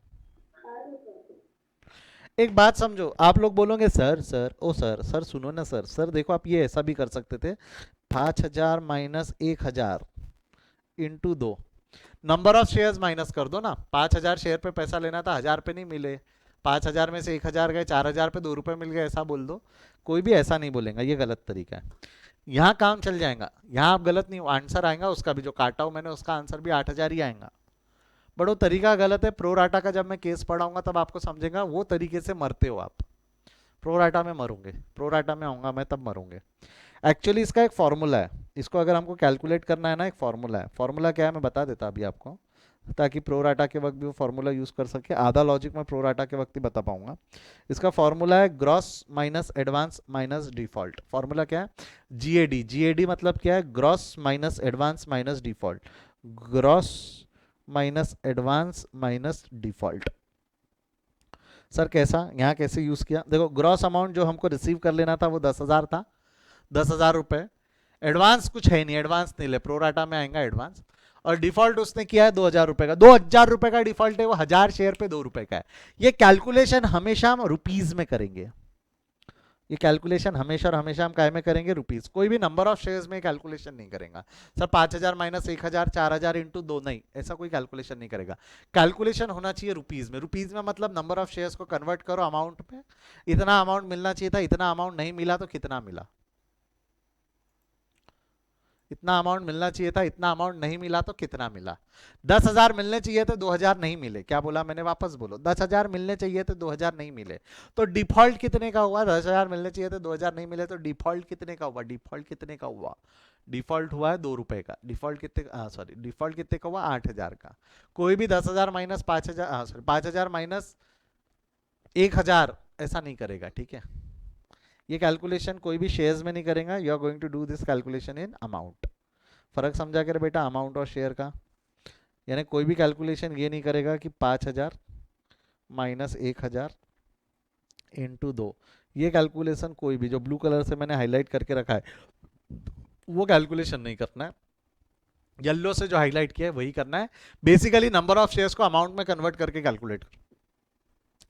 एक बात समझो, आप लोग बोलोगे सर सर ओ सर सर सुनो ना सर, सर देखो आप ये ऐसा भी कर सकते थे, 5,000 minus 1,000 into 2, number of shares minus कर दो ना। 5,000 शेयर पे पैसा लेना था, 1,000 पे नहीं मिले, 5,000 में से 1,000 गए, 4,000 पे 2 रुपए मिल गए, ऐसा बोल दो। कोई भी ऐसा नहीं बोलेगा, ये गलत तरीका है। यहाँ काम चल जाएगा, यहाँ आप गलत नहीं, आंसर आएगा उसका भी, जो काटा हूँ मैंने उसका आंसर भी 8,000 ही आएगा। बट वो तरीका गलत है। प्रो राटा का जब मैं केस पढ़ाऊंगा तब आपको समझेगा, वो तरीके से मरते हो आप। प्रो राटा में मरूंगे, प्रो राटा में आऊंगा मैं तब मरूंगे। एक्चुअली इसका एक फॉर्मूला है, इसको अगर हमको कैलकुलेट करना है ना, एक फॉर्मूला है। फॉर्मूला क्या है मैं बता देता अभी आपको, ताकि प्रो राटा के वक्त भी वो फॉर्मूला यूज कर सके। आधा लॉजिक मैं प्रो राटा के वक्त ही बता पाऊंगा। इसका फॉर्मूला है gross minus advance minus default. Formula क्या है? जीएडी। जीएडी मतलब क्या है? Gross minus advance minus default. Gross minus advance minus default. Sir कैसा, यहाँ कैसे यूज किया? देखो, ग्रॉस अमाउंट जो हमको रिसीव कर लेना था वो 10,000 था, 10,000 रुपए। एडवांस कुछ है नहीं, एडवांस नहीं ले, प्रोराटा में आएगा एडवांस। और डिफॉल्ट उसने किया है 2,000 रुपए का, 2,000 रुपए का डिफॉल्ट है, वो 1,000 शेयर पे 2 रुपए का है। ये कैलकुलेशन हमेशा हम रुपीज में करेंगे, ये कैलकुलेशन हमेशा और हमेशा हम काय में करेंगे? रुपीज। कोई भी नंबर ऑफ शेयर्स में कैलकुलेशन नहीं करेगा। सर 5,000 माइनस 1,000, 4,000 इंटू 2, नहीं, ऐसा कोई कैलकुलेशन नहीं करेगा। कैलकुलेशन होना चाहिए रुपीज में। रुपीज में मतलब नंबर ऑफ शेयर्स को कन्वर्ट करो अमाउंट में, इतना अमाउंट मिलना चाहिए था, इतना अमाउंट नहीं मिला तो कितना मिला, इतना अमाउंट मिलना चाहिए था, इतना अमाउंट नहीं मिला तो कितना मिला। 10,000 मिलने चाहिए थे, 2,000 नहीं मिले। क्या बोला मैंने? वापस बोलो। 10,000 मिलने चाहिए थे, 2,000 नहीं मिले, तो डिफॉल्ट कितने का हुआ? 10,000 मिलने चाहिए थे, 2,000 नहीं मिले, तो डिफॉल्ट कितने का हुआ? डिफॉल्ट कितने का हुआ? डिफॉल्ट हुआ है 2 रुपए का। डिफॉल्ट कितने, सॉरी, डिफॉल्ट कितने का हुआ? 8,000 का। कोई भी 10,000 माइनस 5,000, सॉरी 5,000 माइनस 1,000 ऐसा नहीं करेगा, ठीक है? ये कैलकुलेशन कोई भी शेयर्स में नहीं करेगा। You are going to do this calculation in amount. फर्क समझा कर बेटा, अमाउंट और शेयर का? यानी कोई भी कैलकुलेशन ये नहीं करेगा कि 5,000 माइनस 1,000 इंटू 2, ये कैलकुलेशन कोई भी, जो ब्लू कलर से मैंने हाईलाइट करके रखा है वो कैलकुलेशन नहीं करना है। येलो से जो हाईलाइट किया है वही करना है। बेसिकली नंबर ऑफ शेयर्स को अमाउंट में कन्वर्ट करके कैलकुलेट करो।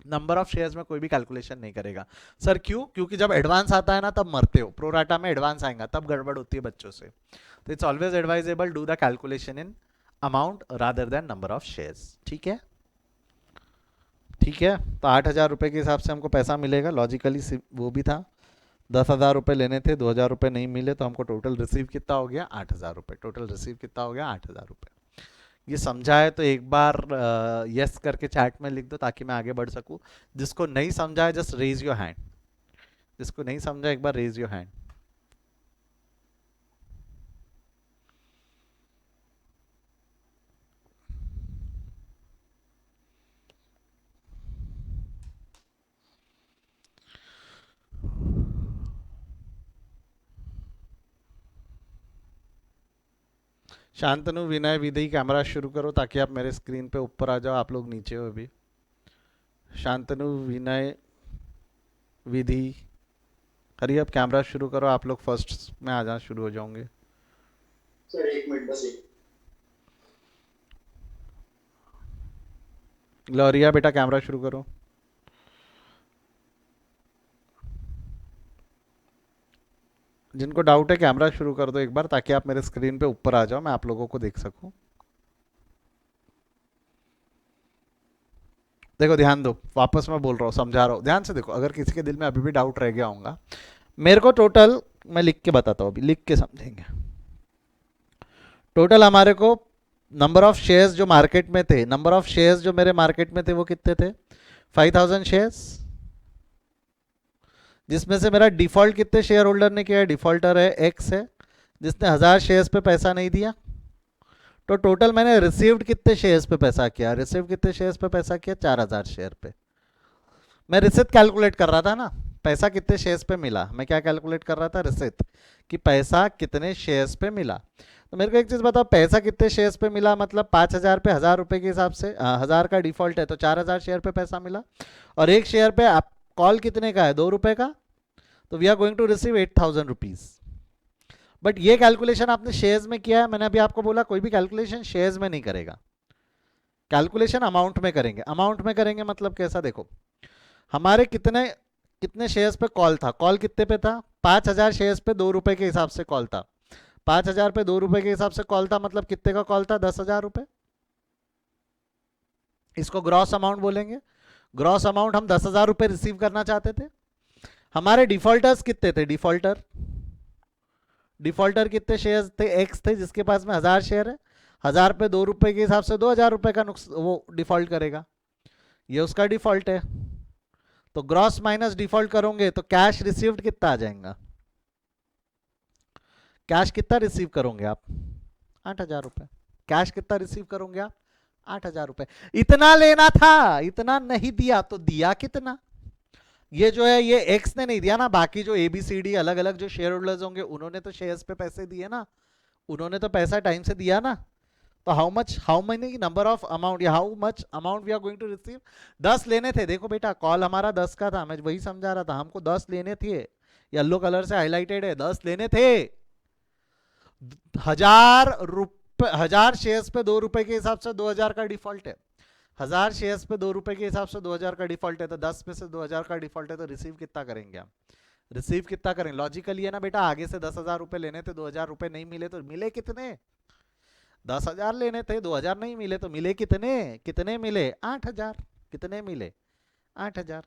नंबर ऑफ शेयर्स में कोई भी कैलकुलेशन नहीं करेगा। सर क्यों? क्योंकि जब एडवांस आता है ना तब मरते हो। प्रोराटा में एडवांस आएगा तब गड़बड़ होती है बच्चों से। तो it's always advisable do the calculation in amount rather than number of shares. ठीक है, ठीक है। तो 8,000 रुपए के हिसाब से हमको पैसा मिलेगा, लॉजिकली वो भी था। 10,000 रुपए लेने थे, 2,000 रुपए नहीं मिले, तो हमको टोटल रिसीव कितना हो गया? 8,000 रुपए। टोटल रिसीव कितना हो गया? 8,000 रुपए। ये समझा है तो एक बार यस करके चैट में लिख दो ताकि मैं आगे बढ़ सकूं। जिसको नहीं समझा है जस्ट रेज योर हैंड। जिसको नहीं समझा एक बार raise your hand. Shantanu, Vinay, Vidhi, camera शुरू करो ताकि आप मेरे स्क्रीन पे ऊपर आ जाओ। आप लोग नीचे हो अभी। शांतनु, विनय, विधि, हरी अब कैमरा शुरू करो। आप लोग फर्स्ट में आ जाना शुरू हो जाओगे। सर 1 मिनट बस। ग्लोरिया बेटा कैमरा शुरू करो। जिनको डाउट है कैमरा शुरू कर दो एक बार ताकि आप मेरे स्क्रीन पे ऊपर आ जाओ, मैं आप लोगों को देख सकूं। देखो ध्यान दो, वापस मैं बोल रहा हूँ, समझा रहा हूँ, ध्यान से देखो। अगर किसी के दिल में अभी भी डाउट रह गया होगा, मेरे को टोटल मैं लिख के बताता हूँ, अभी लिख के समझेंगे। टोटल हमारे को नंबर ऑफ शेयर्स जो मार्केट में थे, नंबर ऑफ शेयर्स जो मेरे मार्केट में थे वो कितने थे? 5,000 शेयर्स। जिसमें से मेरा डिफॉल्ट कितने शेयर होल्डर ने किया है? डिफॉल्टर है एक्स है, जिसने 1,000 शेयर्स पे पैसा नहीं दिया। तो टोटल मैंने रिसीव्ड कितने शेयर्स पे पैसा किया? रिसीव कितने शेयर्स पे पैसा किया? 4,000 शेयर पे। मैं रिसिप्ट कैलकुलेट कर रहा था ना, पैसा कितने शेयर्स पे मिला, मैं क्या कैलकुलेट कर रहा था? रिसिप्ट, कि पैसा कितने शेयर्स पे मिला। तो मेरे को एक चीज़ बताओ, पैसा कितने शेयर्स पे मिला? मतलब 5,000 पे 1,000 रुपए के हिसाब से 1,000 का डिफॉल्ट है तो 4,000 शेयर पे पैसा मिला। और एक शेयर पे आप कॉल कितने का है? 2 रुपए का। तो we are going to receive 8,000 rupees. But ये कैलकुलेशन आपने शेयर्स में किया है, मैंने अभी आपको बोला कोई भी कैलकुलेशन शेयर्स में नहीं करेगा, कैलकुलेशन अमाउंट में करेंगे। अमाउंट में करेंगे मतलब कैसा, देखो हमारे कितने कितने शेयर्स पे कॉल था, कॉल कितने पे था, 5000 शेयर्स पे 2 रुपए के हिसाब से कॉल था, 5000 पे 2 रुपए के हिसाब से कॉल था, मतलब कितने का कॉल था, 10,000 रुपए। इसको ग्रॉस अमाउंट बोलेंगे। ग्रॉस अमाउंट हम 10,000 रुपए रिसीव करना चाहते थे। हमारे डिफॉल्टर्स कितने थे, डिफॉल्टर कितने शेयर्स थे, एक्स थे जिसके पास में 1000 शेयर है, 1000 पे 2 रुपए के हिसाब से 2000 रुपए का वो डिफॉल्ट करेगा, ये उसका डिफॉल्ट है। तो ग्रॉस माइनस डिफॉल्ट करोगे तो कैश रिसीव्ड कितना आ जाएगा, कैश कितना रिसीव करोगे आप, 8,000 रुपए। कैश कितना रिसीव करोगे आप, 8,000 रुपए। इतना लेना था, इतना नहीं दिया तो दिया कितना, ये जो है ये एक्स ने नहीं दिया ना, बाकी जो एबीसीडी अलग अलग जो शेयर होल्डर्स होंगे उन्होंने तो शेयर्स पे पैसे दिए ना, उन्होंने तो पैसा टाइम से दिया ना। तो how many number of amount या how much amount we are going to receive, 10 लेने थे। देखो बेटा कॉल हमारा 10 का था, मैं वही समझा रहा था, हमको 10 लेने थे, येलो कलर से हाईलाइटेड है, 10 लेने थे। 1000 शेयर्स पे 2 रुपए के हिसाब से 2000 का डिफॉल्ट है, 1000 शेयर्स पे 2 रुपए के हिसाब से 2000 का डिफॉल्ट है, तो 10 में से 2000 का डिफॉल्ट है, तो रिसीव कितना करेंगे हम, रिसीव कितना करेंगे, लॉजिकली है ना बेटा, आगे से 10,000 रुपए लेने थे, 2000 रुपए नहीं मिले तो मिले कितने, 10,000 लेने थे, 2000 नहीं मिले तो मिले कितने, कितने मिले, 8,000। कितने मिले, 8,000।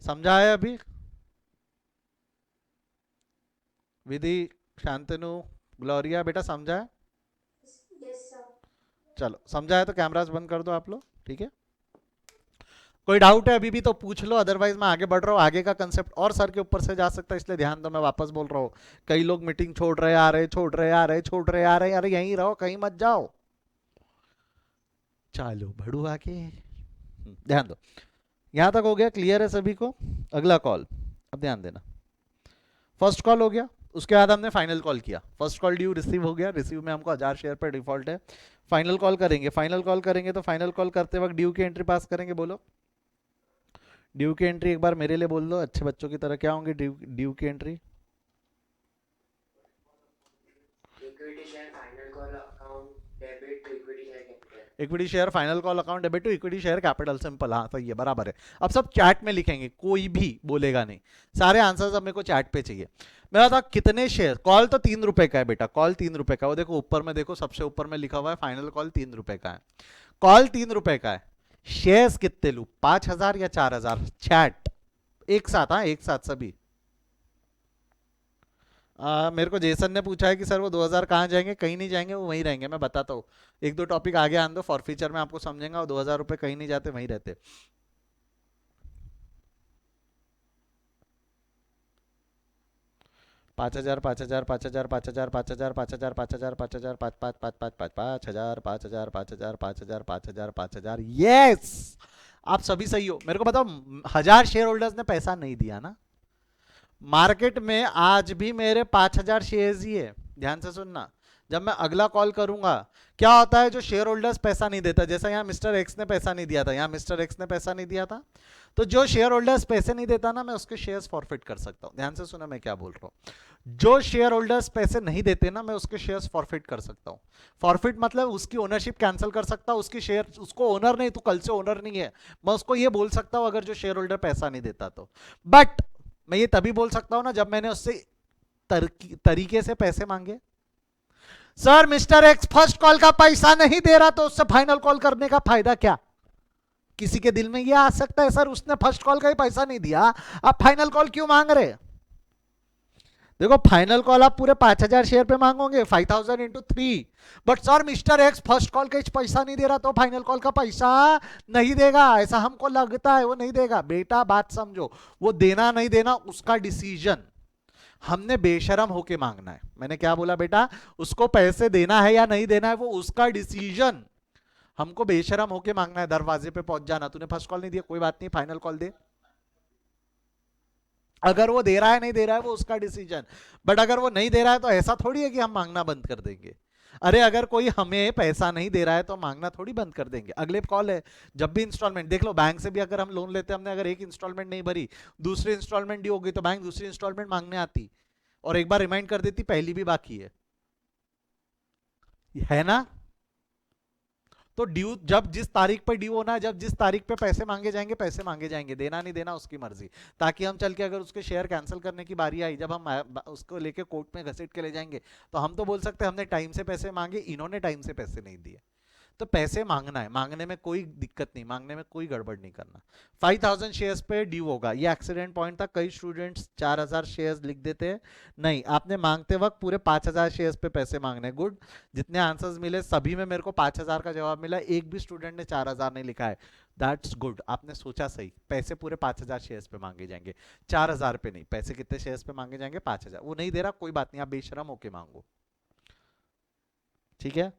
समझा है अभी विधि, शांतनु, ग्लोरिया, बेटा समझा है, यस सर। चलो समझा है तो कैमरास बंद कर दो आप लोग, ठीक है। कोई डाउट है अभी भी तो पूछ लो, अदरवाइज मैं आगे बढ़ रहा हूँ, आगे का कंसेप्ट और सर के ऊपर से जा सकता है, इसलिए ध्यान दो, मैं वापस बोल रहा हूँ। कई लोग मीटिंग छोड़ रहे आ रहे, छोड़ रहे आ रहे, छोड़ रहे आ रहे, अरे यहीं रहो, कहीं मत जाओ, चलो बढ़ू आके, ध्यान दो। यहां तक हो गया, क्लियर है सभी को। अगला कॉल, अब ध्यान देना, फर्स्ट कॉल हो गया, उसके बाद हमने फाइनल कॉल किया, फर्स्ट कॉल ड्यू रिसीव हो गया, रिसीव में हमको 1000 शेयर पर डिफॉल्ट है। फाइनल कॉल करेंगे, फाइनल कॉल करेंगे तो फाइनल कॉल करते वक्त ड्यू की एंट्री पास करेंगे, बोलो ड्यू की एंट्री एक बार मेरे लिए बोल दो अच्छे बच्चों की तरह, क्या होंगे ड्यू की entry, equity share final call account debit to equity share capital, equity share final call account debit to equity share capital, simple, हाँ सही है, बराबर है। अब सब चैट में लिखेंगे, कोई भी बोलेगा नहीं, सारे आंसर्स अब मेरे को चैट पे चाहिए। मैं बता कितने शेयर, कॉल तो 3 रुपए का है बेटा, कॉल 3 रुपए का, वो देखो ऊपर में, देखो सबसे ऊपर में लिखा हुआ है फाइनल कॉल 3 रुपए का है, कॉल 3 रुपए का है। शेयर्स कितने लू, 5,000 या 4,000, चैट एक साथ, हाँ एक साथ सभी। मेरे को जेसन ने पूछा है कि सर वो 2000 कहाँ जाएंगे, कहीं नहीं जाएंगे, वो वहीं रहेंगे, मैं बताता हूँ, एक दो टॉपिक आगे आने दो, फॉर फ्यूचर में आपको समझेंगे, और 2000 रुपए कहीं नहीं जाते, वहीं रहते। पाँच हजार, 5,000, 5,000, 5,000, 5,000, 5,000, 5,000, 5,000, 5, 5, 5, 5, 5, 5,000, 5,000, 5,000, 5,000, 5,000, 5,000, यस, आप सभी सही हो। मेरे को बताओ 1000 शेयर होल्डर्स ने पैसा नहीं दिया ना, मार्केट में आज भी मेरे 5,000 शेयर्स ही है, ध्यान से सुनना। जब मैं अगला कॉल करूंगा, क्या होता है, जो शेयर होल्डर्स पैसा नहीं देता, जैसा यहाँ मिस्टर एक्स ने पैसा नहीं दिया था, यहाँ मिस्टर एक्स ने पैसा नहीं दिया था, तो जो शेयर होल्डर्स पैसे नहीं देता ना, मैं उसके शेयर्स फॉरफिट कर सकता हूँ। ध्यान से सुना मैं क्या बोल रहा हूँ, जो शेयर होल्डर्स पैसे नहीं देते ना, मैं उसके शेयर्स फॉरफिट कर सकता हूँ। फॉरफिट मतलब उसकी ओनरशिप कैंसिल कर सकता हूँ, उसकी शेयर, उसको ओनर नहीं, तो कल से ओनर नहीं है, मैं उसको ये बोल सकता हूँ अगर जो शेयर होल्डर पैसा नहीं देता तो। बट मैं ये तभी बोल सकता हूँ ना जब मैंने उससे तरीके से पैसे मांगे। Sir mister x first call का पैसा नहीं दे रहा, तो उससे फाइनल कॉल करने का फायदा क्या? किसी के दिल में यह आ सकता है, सर उसने फर्स्ट कॉल का ही पैसा नहीं दिया, आप फाइनल कॉल क्यों मांग रहे? देखो फाइनल कॉल आप पूरे 5,000 शेयर पे मांगोगे, 5,000 into 3, but sir mister x first call का पैसा नहीं दे रहा, तो फाइनल कॉल का पैसा नहीं देगा, ऐसा हमको लगता है, वो नहीं देगा। बेटा बात समझो, वो देना नहीं देना उसका डिसीजन, हमने बेशरम होके मांगना है। मैंने क्या बोला बेटा, उसको पैसे देना है या नहीं देना है वो उसका डिसीजन, हमको बेशरम होके मांगना है। दरवाजे पे पहुंच जाना, तूने फर्स्ट कॉल नहीं दिया कोई बात नहीं, फाइनल कॉल दे, अगर वो दे रहा है नहीं दे रहा है वो उसका डिसीजन। बट अगर वो नहीं दे रहा है तो ऐसा थोड़ी है कि हम मांगना बंद कर देंगे। अरे अगर कोई हमें पैसा नहीं दे रहा है तो मांगना थोड़ी बंद कर देंगे। अगले कॉल है, जब भी इंस्टॉलमेंट देख लो, बैंक से भी अगर हम लोन लेते हैं, हमने अगर एक इंस्टॉलमेंट नहीं भरी, दूसरी इंस्टॉलमेंट ड्यू होगी, तो बैंक दूसरी इंस्टॉलमेंट मांगने आती, और एक बार रिमाइंड कर देती पहली भी बाकी है ना। तो ड्यू जब जिस तारीख पर ड्यू होना है, जब जिस तारीख पे पैसे मांगे जाएंगे, देना नहीं देना उसकी मर्जी, ताकि हम चल के अगर उसके शेयर कैंसिल करने की बारी आई, जब हम उसको लेके कोर्ट में घसीट के ले जाएंगे, तो हम तो बोल सकते हैं हमने टाइम से पैसे मांगे, इन्होंने टाइम से पैसे नहीं दिए। तो पैसे मांगना है, मांगने में कोई दिक्कत नहीं, मांगने में कोई गड़बड़ नहीं करना। 5000 शेयर्स पे ड्यू होगा, ये एक्सीडेंट पॉइंट था। कई स्टूडेंट्स 4000 शेयर्स लिख देते हैं, नहीं, आपने मांगते वक्त पूरे 5000 शेयर्स पे पैसे मांगने। गुड, जितने आंसर्स मिले सभी में मेरे को 5000 का जवाब मिला, एक भी स्टूडेंट ने 4000 नहीं लिखा है। दैट्स गुड, आपने सोचा सही, पैसे पूरे 5000 शेयर्स पे मांगे जाएंगे, 4000 पे नहीं। पैसे कितने शेयर्स पे मांगे जाएंगे? 5000। वो नहीं दे रहा, कोई बात नहीं, आप बेशरम होके मांगो, ठीक है।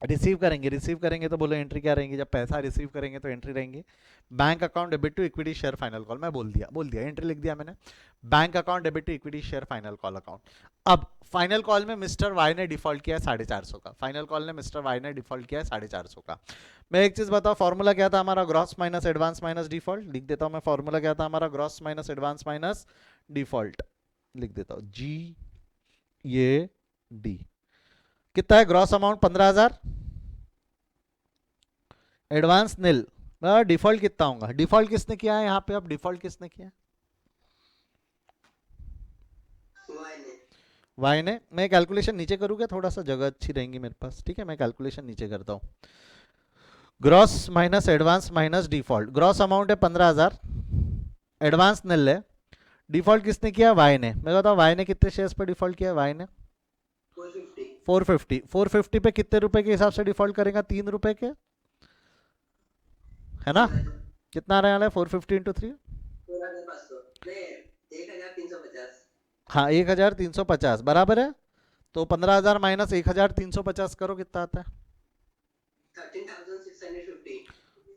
रिसीव करेंगे तो बोलो एंट्री क्या रहेंगी? जब पैसा रिसीव करेंगे तो एंट्री रहेंगी bank account debit to equity share final call. मैं बोल दिया एंट्री लिख दिया मैंने, bank account debit to equity share final call account. अब फाइनल कॉल में मिस्टर वाई ने डिफॉल्ट किया 450 का, फाइनल कॉल ने मिस्टर वाई ने डिफॉल्ट किया 450 का। मैं एक चीज बताऊं, फॉर्मूला क्या था हमारा? Gross minus advance minus default. लिख देता हूं मैं, फॉर्मूला क्या था हमारा? Gross minus advance minus default. लिख देता हूं जी ये डी। कितना है ग्रॉस अमाउंट? 15000, एडवांस नील, डिफॉल्ट कितना होगा? डिफॉल्ट किसने किया है यहाँ पे? अब डिफॉल्ट किसने किया? वाई ने। मैं कैलकुलेशन नीचे करूँगा, थोड़ा सा जगह अच्छी रहेंगी मेरे पास, ठीक है। मैं कैलकुलेशन नीचे करता हूँ। Gross minus advance minus default. Gross amount है 15000, एडवांस नील है, डिफॉल्ट किसने किया? वाई ने। मैं बताऊँ वाई ने कितने शेयर्स पे डिफॉल्ट किया? वाई ने 450। 450 पे कितने रुपए के हिसाब से डिफॉल्ट करेगा? 3 रुपए के, है ना? कितना आने वाला है? 450 इंटू 3, हाँ 1350 बराबर है। तो 15000 माइनस 1350 करो, कितना आता है?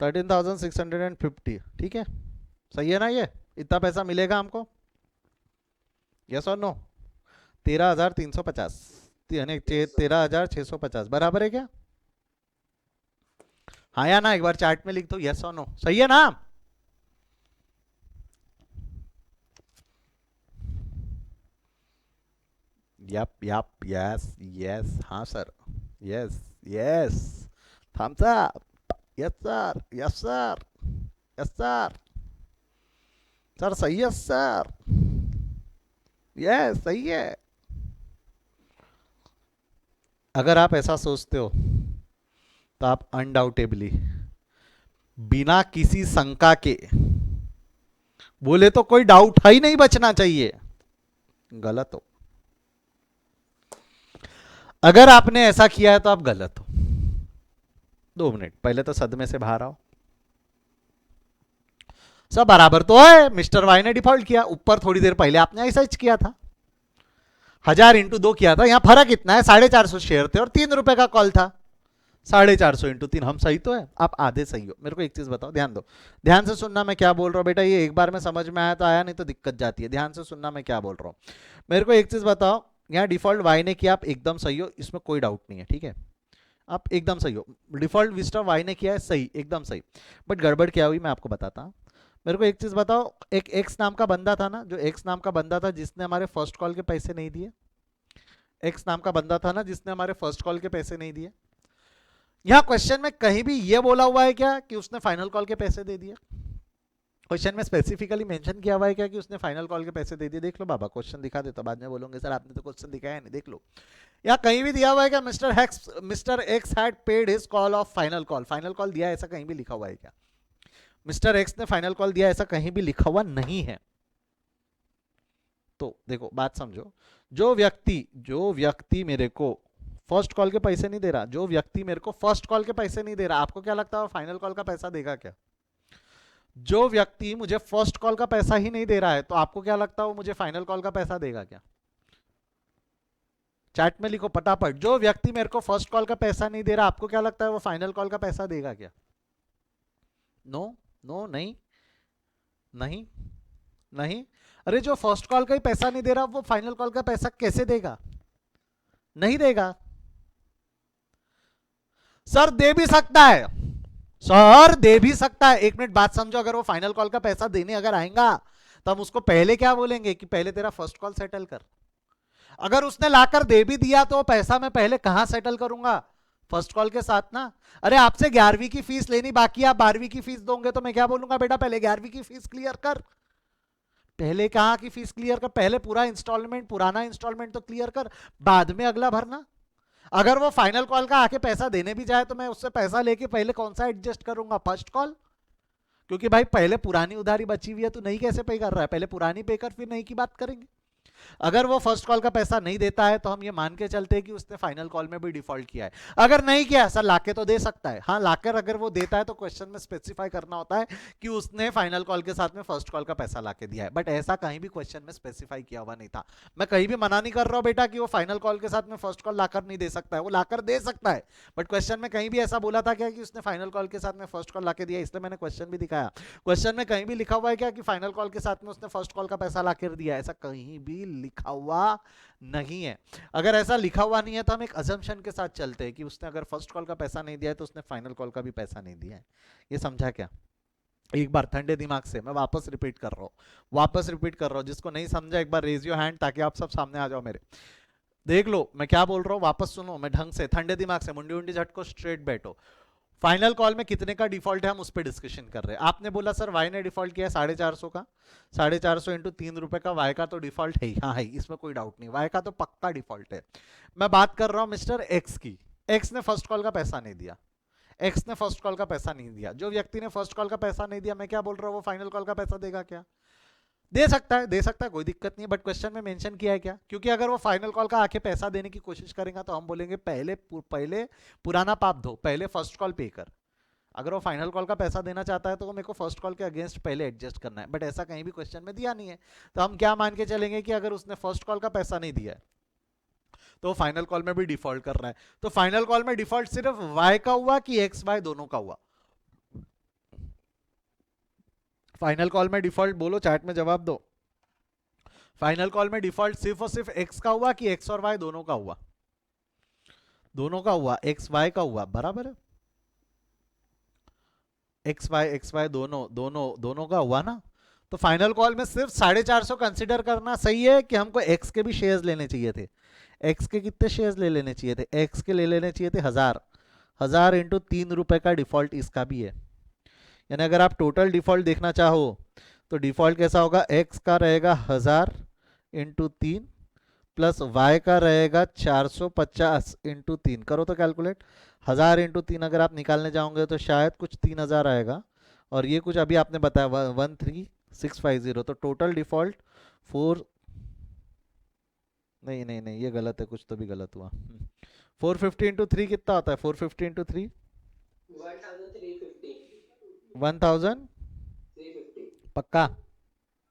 13650, ठीक है। सही है ना? ये इतना पैसा मिलेगा हमको, यस और नो? 13350 यानी 13650 बराबर है क्या? हाँ या ना? एक बार चार्ट में लिख दो यस और नो। सही है ना? यप यस यस, हाँ sir, yes yes, thumbs up, yes sir, yes sir, yes sir, sir सही है सर, यस सही है। अगर आप ऐसा सोचते हो तो आप अनडाउटेबली बिना किसी शंका के बोले तो कोई डाउट ही नहीं बचना चाहिए, गलत हो। अगर आपने ऐसा किया है तो आप गलत हो। 2 मिनट पहले तो सदमे से बाहर आओ। सब बराबर तो है, मिस्टर वाई ने डिफॉल्ट किया, ऊपर थोड़ी देर पहले आपने ऐसा ही किया था, 1000 इंटू 2 किया था। यहां फर्क इतना है, 450 शेयर थे और 3 रुपए का कॉल था। 450 इंटू 3, हम सही तो है, आप आधे सही हो। मेरे को एक चीज बताओ, ध्यान दो, ध्यान से सुनना मैं क्या बोल रहा हूं बेटा। ये एक बार में समझ में आया तो आया, नहीं तो दिक्कत जाती है। ध्यान से सुनना मैं क्या बोल रहा हूं। मेरे को एक चीज बताओ, यहाँ डिफॉल्ट वाई ने किया, आप एकदम सही हो, इसमें कोई डाउट नहीं है, ठीक है। आप एकदम सही हो, डिफॉल्ट विस्टा वाई ने किया है सही, एकदम सही। बट गड़बड़ क्या हुई मैं आपको बताता हूँ। मेरे को एक चीज बताओ, एक एक्स नाम का बंदा था ना, जो एक्स नाम का बंदा था जिसने हमारे फर्स्ट कॉल के पैसे नहीं दिए। एक्स नाम का बंदा था ना जिसने हमारे फर्स्ट कॉल के पैसे नहीं दिए। यहां क्वेश्चन में कहीं भी ये बोला हुआ है क्या कि उसने फाइनल कॉल के पैसे दे दिए? क्वेश्चन में स्पेसिफिकली मेंशन किया हुआ है क्या कि उसने फाइनल कॉल के पैसे दे दिए? देख लो बाबा, क्वेश्चन दिखा देता, बाद में बोलोगे सर आपने तो क्वेश्चन दिखाया नहीं। देख लो, या कहीं भी दिया हुआ है क्या mister x had paid his call of final call? Final call दिया ऐसा कहीं भी लिखा हुआ है क्या? मिस्टर एक्स ने फाइनल कॉल दिया ऐसा कहीं भी लिखा हुआ नहीं है। तो देखो बात समझो, जो व्यक्ति मेरे को फर्स्ट कॉल के पैसे नहीं दे रहा, जो व्यक्ति मेरे को फर्स्ट कॉल के पैसे नहीं दे रहा, आपको क्या लगता है फाइनल कॉल का पैसा देगा क्या? जो व्यक्ति मुझे फर्स्ट कॉल का पैसा ही नहीं दे रहा है, तो आपको क्या लगता है वो मुझे फाइनल कॉल का पैसा देगा क्या? चैट में लिखो फटाफट, जो व्यक्ति मेरे को फर्स्ट कॉल का पैसा नहीं दे रहा, आपको क्या लगता है वो फाइनल कॉल का पैसा देगा क्या? नो नो, नहीं नहीं नहीं। अरे जो फर्स्ट कॉल का ही पैसा नहीं दे रहा, वो फाइनल कॉल का पैसा कैसे देगा? नहीं देगा। सर दे भी सकता है, सर दे भी सकता है। 1 मिनट बात समझो, अगर वो फाइनल कॉल का पैसा देने अगर आएगा तो हम उसको पहले क्या बोलेंगे कि पहले तेरा फर्स्ट कॉल सेटल कर, अगर उसने लाकर दे भी दिया तो पैसा मैं पहले कहां सेटल करूंगा? फर्स्ट कॉल के साथ ना। अरे आपसे 11वीं की फीस लेनी बाकी, आप 12वीं की फीस दोगे तो मैं क्या बोलूंगा, बेटा पहले 11वीं की फीस क्लियर कर। पहले कहा कि फीस क्लियर कर, पहले पूरा इंस्टॉलमेंट, पुराना इंस्टॉलमेंट तो क्लियर कर, बाद में अगला भरना। अगर वो फाइनल कॉल का आके पैसा देने भी जाए तो मैं उससे पैसा लेके पहले कौन सा एडजस्ट करूंगा, फर्स्ट कॉल। क्योंकि भाई पहले पुरानी उधारी बची हुई है, तो नहीं कैसे पे कर रहा है, पहले पुरानी पे कर फिर नई की बात करेंगे। अगर वो फर्स्ट कॉल का पैसा नहीं देता है तो हम ये मान के चलते हैं कि उसने फाइनल कॉल में भी डिफॉल्ट किया है। अगर नहीं किया सर, लाके तो दे सकता है, हाँ लाकर अगर वो देता है तो क्वेश्चन में स्पेसिफाई करना होता है कि उसने फाइनल कॉल के साथ में फर्स्ट कॉल का पैसा लाके दिया है, बट ऐसा कहीं भी क्वेश्चन में स्पेसिफाई किया हुआ नहीं था। मैं कहीं भी मना नहीं कर रहा हूं बेटा कि वो फाइनल कॉल के साथ में फर्स्ट कॉल लाकर नहीं दे सकता है, वो लाकर दे सकता है, बट क्वेश्चन में कहीं भी ऐसा बोला था क्या कि उसने फाइनल कॉल के साथ में फर्स्ट कॉल लाके दिया? इसलिए मैंने क्वेश्चन भी दिखाया। क्वेश्चन में कहीं भी लिखा हुआ है क्या कि फाइनल कॉल के साथ में उसने फर्स्ट कॉल का पैसा लाकर दिया? ऐसा कहीं भी लिखा हुआ नहीं है। अगर ऐसा लिखा हुआ नहीं है तो हम एक अजम्पशन के साथ चलते हैं कि उसने अगर फर्स्ट कॉल का पैसा नहीं दिया है तो उसने फाइनल कॉल का भी पैसा नहीं दिया है। ये समझा क्या? एक बार ठंडे दिमाग से मैं वापस रिपीट कर रहा हूं, जिसको नहीं समझा एक बार रेज योर हैंड ताकि आप सब सामने आ जाओ मेरे। देख लो मैं क्या बोल रहा हूं, वापस सुनो, मैं ढंग से ठंडे दिमाग से, मुंडी उंडी झटको, स्ट्रेट बैठो। फाइनल कॉल में कितने का डिफॉल्ट है हम उस पर डिस्कशन कर रहे हैं। आपने बोला सर वाई ने डिफॉल्ट किया 450 का, 450 इंटू 3 रुपए का, वाई का तो डिफॉल्ट है ही, हाँ है, इसमें कोई डाउट नहीं, वाई का तो पक्का डिफॉल्ट है। मैं बात कर रहा हूं मिस्टर एक्स की। एक्स ने फर्स्ट कॉल का पैसा नहीं दिया, एक्स ने फर्स्ट कॉल का पैसा नहीं दिया। जो व्यक्ति ने फर्स्ट कॉल का पैसा नहीं दिया, मैं क्या बोल रहा हूँ, वो फाइनल कॉल का पैसा देगा क्या? दे सकता है, दे सकता है, कोई दिक्कत नहीं है, बट क्वेश्चन में मेंशन किया है क्या? क्योंकि अगर वो फाइनल कॉल का आके पैसा देने की कोशिश करेगा तो हम बोलेंगे पहले पहले पुराना पाप धो, पहले फर्स्ट कॉल पे कर। अगर वो फाइनल कॉल का पैसा देना चाहता है तो मेरे को फर्स्ट कॉल के अगेंस्ट पहले एडजस्ट करना है, बट ऐसा कहीं भी क्वेश्चन में दिया नहीं है। तो हम क्या मान के चलेंगे कि अगर उसने फर्स्ट कॉल का पैसा नहीं दिया है तो फाइनल कॉल में भी डिफॉल्ट कर रहा है। तो फाइनल कॉल में डिफॉल्ट सिर्फ वाई का हुआ कि एक्स वाई दोनों का हुआ? फाइनल कॉल में डिफॉल्ट बोलो, चैट में जवाब दो। फाइनल कॉल में डिफॉल्ट सिर्फ और सिर्फ एक्स का हुआ कि एक्स और वाई दोनों का हुआ? दोनों का हुआ, एक्स वाई का हुआ, बराबर है। एक्स वाई दोनों दोनों दोनों का हुआ ना। तो फाइनल कॉल में सिर्फ 450 कंसीडर करना सही है कि हमको एक्स के भी शेयर्स लेने चाहिए थे? एक्स के कितने शेयर्स ले लेने चाहिए थे? एक्स के ले लेने चाहिए थे 1000 इंटू 3 रुपए का डिफॉल्ट इसका भी है। यानी अगर आप टोटल डिफॉल्ट देखना चाहो तो डिफॉल्ट कैसा होगा, एक्स का रहेगा 1000 इंटू 3 प्लस वाई का रहेगा 450 इंटू 3, करो तो कैलकुलेट। 1000 इंटू 3 अगर आप निकालने जाओगे तो शायद कुछ 3000 आएगा, और ये कुछ अभी आपने बताया 13650, तो टोटल डिफॉल्ट 4, नहीं नहीं नहीं ये गलत है, कुछ तो भी गलत हुआ। 450 इंटू 3 कितना होता है? 450 इंटू 3 1350 1000, 350। पक्का?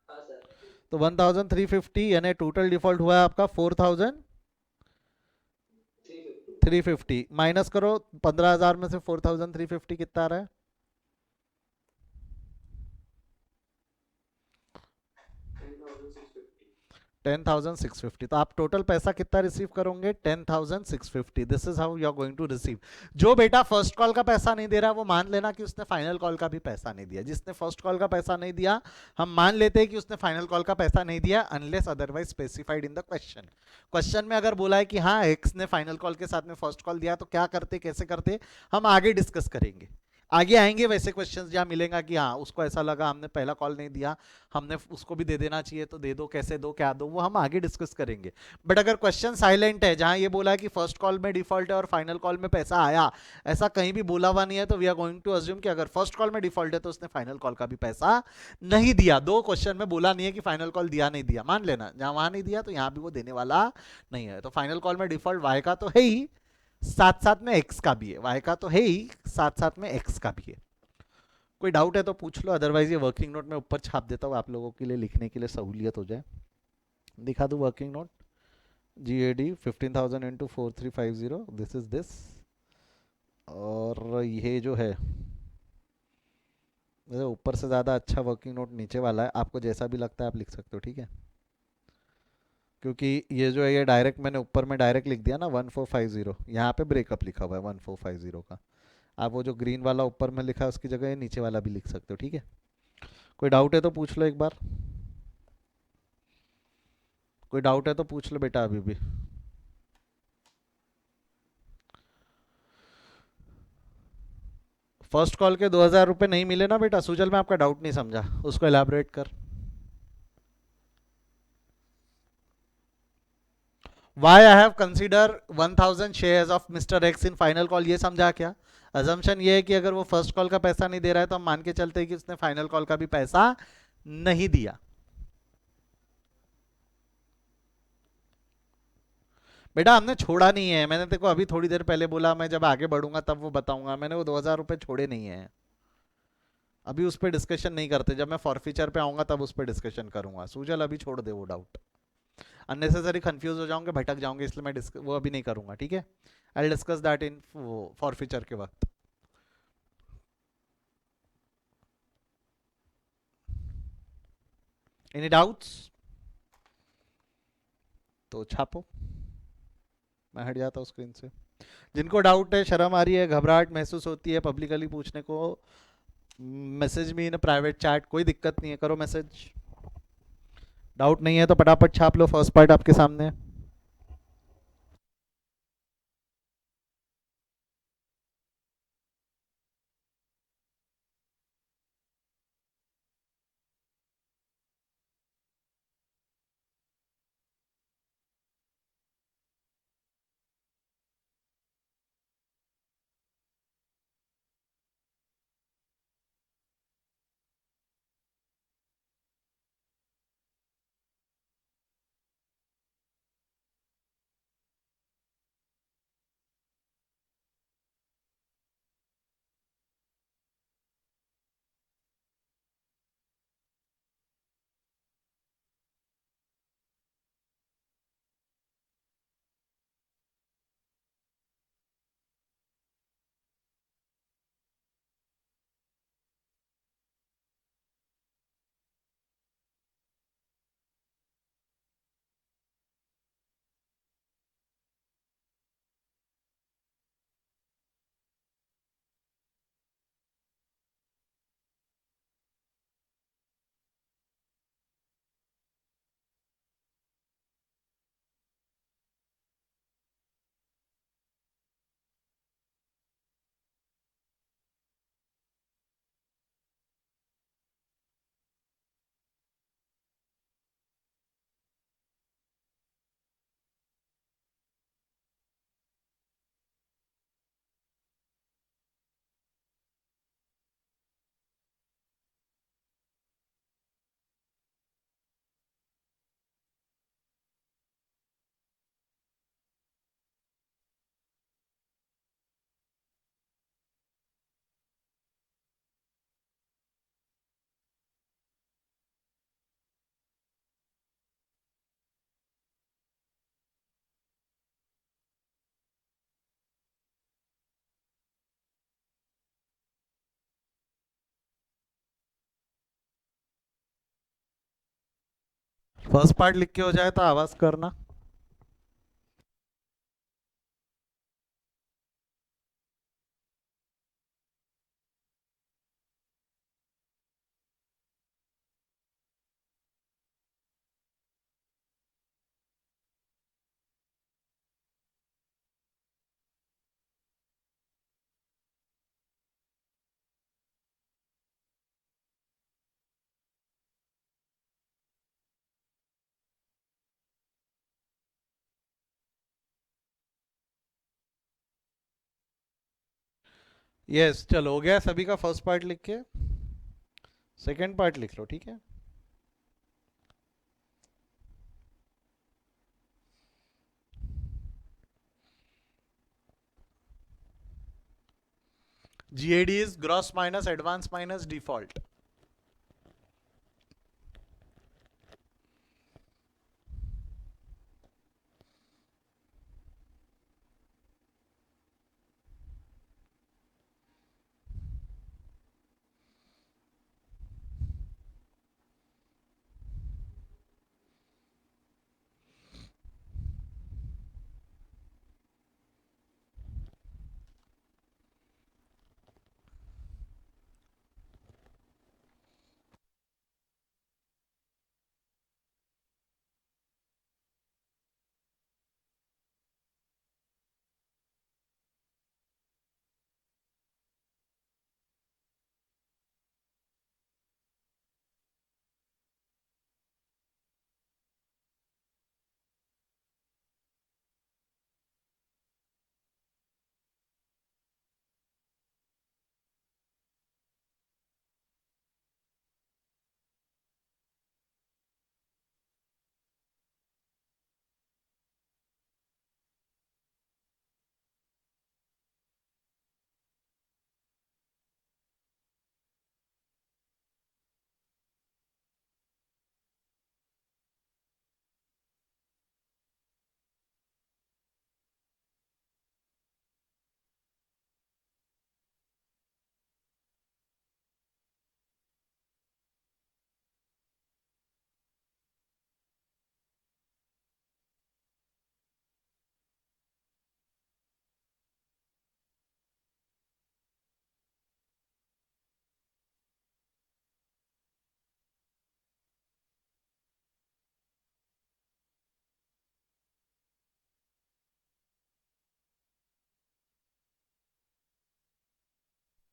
हाँ सर। तो 1350 यानी टोटल डिफॉल्ट हुआ है आपका 4350। माइनस करो 15000 में से 4350 कितना आ रहा है? 10,650। तो आप टोटल पैसा कितना रिसीव करोगे? 10,650। This is how you are going to receive. जो बेटा फर्स्ट कॉल का पैसा नहीं दे रहा वो मान लेना कि उसने फाइनल कॉल का भी पैसा नहीं दिया। जिसने फर्स्ट कॉल का पैसा नहीं दिया हम मान लेते हैं कि उसने फाइनल कॉल का पैसा नहीं दिया, unless otherwise specified in the question. Question में अगर बोला है कि हाँ एक्स ने फाइनल कॉल के साथ में फर्स्ट कॉल दिया तो क्या करते, कैसे करते, हम आगे डिस्कस करेंगे। आगे आएंगे वैसे क्वेश्चंस जहां मिलेगा कि हाँ उसको ऐसा लगा हमने पहला कॉल नहीं दिया, हमने उसको भी दे देना चाहिए, तो दे दो, कैसे दो, क्या दो, वो हम आगे डिस्कस करेंगे। बट अगर क्वेश्चन साइलेंट है जहां ये बोला है कि फर्स्ट कॉल में डिफॉल्ट है और फाइनल कॉल में पैसा आया, ऐसा कहीं भी बोला हुआ नहीं है, तो we are going to assume कि अगर फर्स्ट कॉल में डिफॉल्ट है तो उसने फाइनल कॉल का भी पैसा नहीं दिया। दो क्वेश्चन में बोला नहीं है कि फाइनल कॉल दिया नहीं दिया, मान लेना जहां वहां नहीं दिया तो यहाँ भी वो देने वाला नहीं है। तो फाइनल कॉल में डिफॉल्ट वाई का तो है ही, साथ साथ में एक्स का भी है, वाई का तो है ही, साथ साथ में एक्स का भी है। कोई डाउट है तो पूछ लो, अदरवाइज ये वर्किंग नोट में ऊपर छाप देता हूँ आप लोगों के लिए, लिखने के लिए सहूलियत हो जाए। दिखा दूँ working note, GAD 15,000 into 4350, this is this. और ये जो है ऊपर से ज़्यादा अच्छा वर्किंग नोट नीचे वाला है, आपको जैसा भी लगता है आप लिख सकते हो, ठीक है। क्योंकि ये जो है ये डायरेक्ट मैंने ऊपर में डायरेक्ट लिख दिया ना 1450, यहाँ पे ब्रेकअप लिखा हुआ है 1450 का। आप वो जो ग्रीन वाला ऊपर में लिखा है उसकी जगह नीचे वाला भी लिख सकते हो, ठीक है। कोई डाउट है तो पूछ लो एक बार। कोई डाउट है तो पूछ लो बेटा अभी भी। फर्स्ट कॉल के 2,000 रुपये नहीं मिले ना बेटा? सुजल, मैं आपका डाउट नहीं समझा, उसको एलैबोरेट कर। Why I have consider 1,000 shares of mister X in final call, ये समझा क्या? अजम्पशन ये है कि अगर वो फर्स्ट कॉल का पैसा नहीं दे रहा है तो हम मान के चलते हैं कि उसने फाइनल कॉल का भी पैसा नहीं दिया। बेटा हमने छोड़ा नहीं है, मैंने तेको अभी थोड़ी देर पहले बोला, मैं जब आगे बढ़ूंगा तब वो बताऊंगा। मैंने वो 2,000 रुपये छोड़े नहीं है। अभी उस पर डिस्कशन नहीं करते, जब मैं फॉरफीचर पे आऊंगा तब उस पर डिस्कशन करूंगा। सूजल अभी छोड़ दे वो डाउट, अननेसेसरी कंफ्यूज हो जाओगे, भटक जाओगे, इसलिए मैं वो अभी नहीं करूंगा, ठीक है? I discuss that in forfeiture के वक्त। Any doubts? तो छापो, मैं हट जाता हूँ स्क्रीन से। जिनको डाउट है, शर्म आ रही है, घबराहट महसूस होती है पब्लिकली पूछने को, message me in private chat, कोई दिक्कत नहीं है, करो मैसेज। डाउट नहीं है तो फटाफट छाप लो, फर्स्ट पार्ट आपके सामने है। फर्स्ट पार्ट लिख के हो जाए तो आवाज करना। यस, चलो हो गया सभी का फर्स्ट पार्ट लिख के। सेकंड पार्ट लिख लो, ठीक है? GAD is gross minus advance minus default.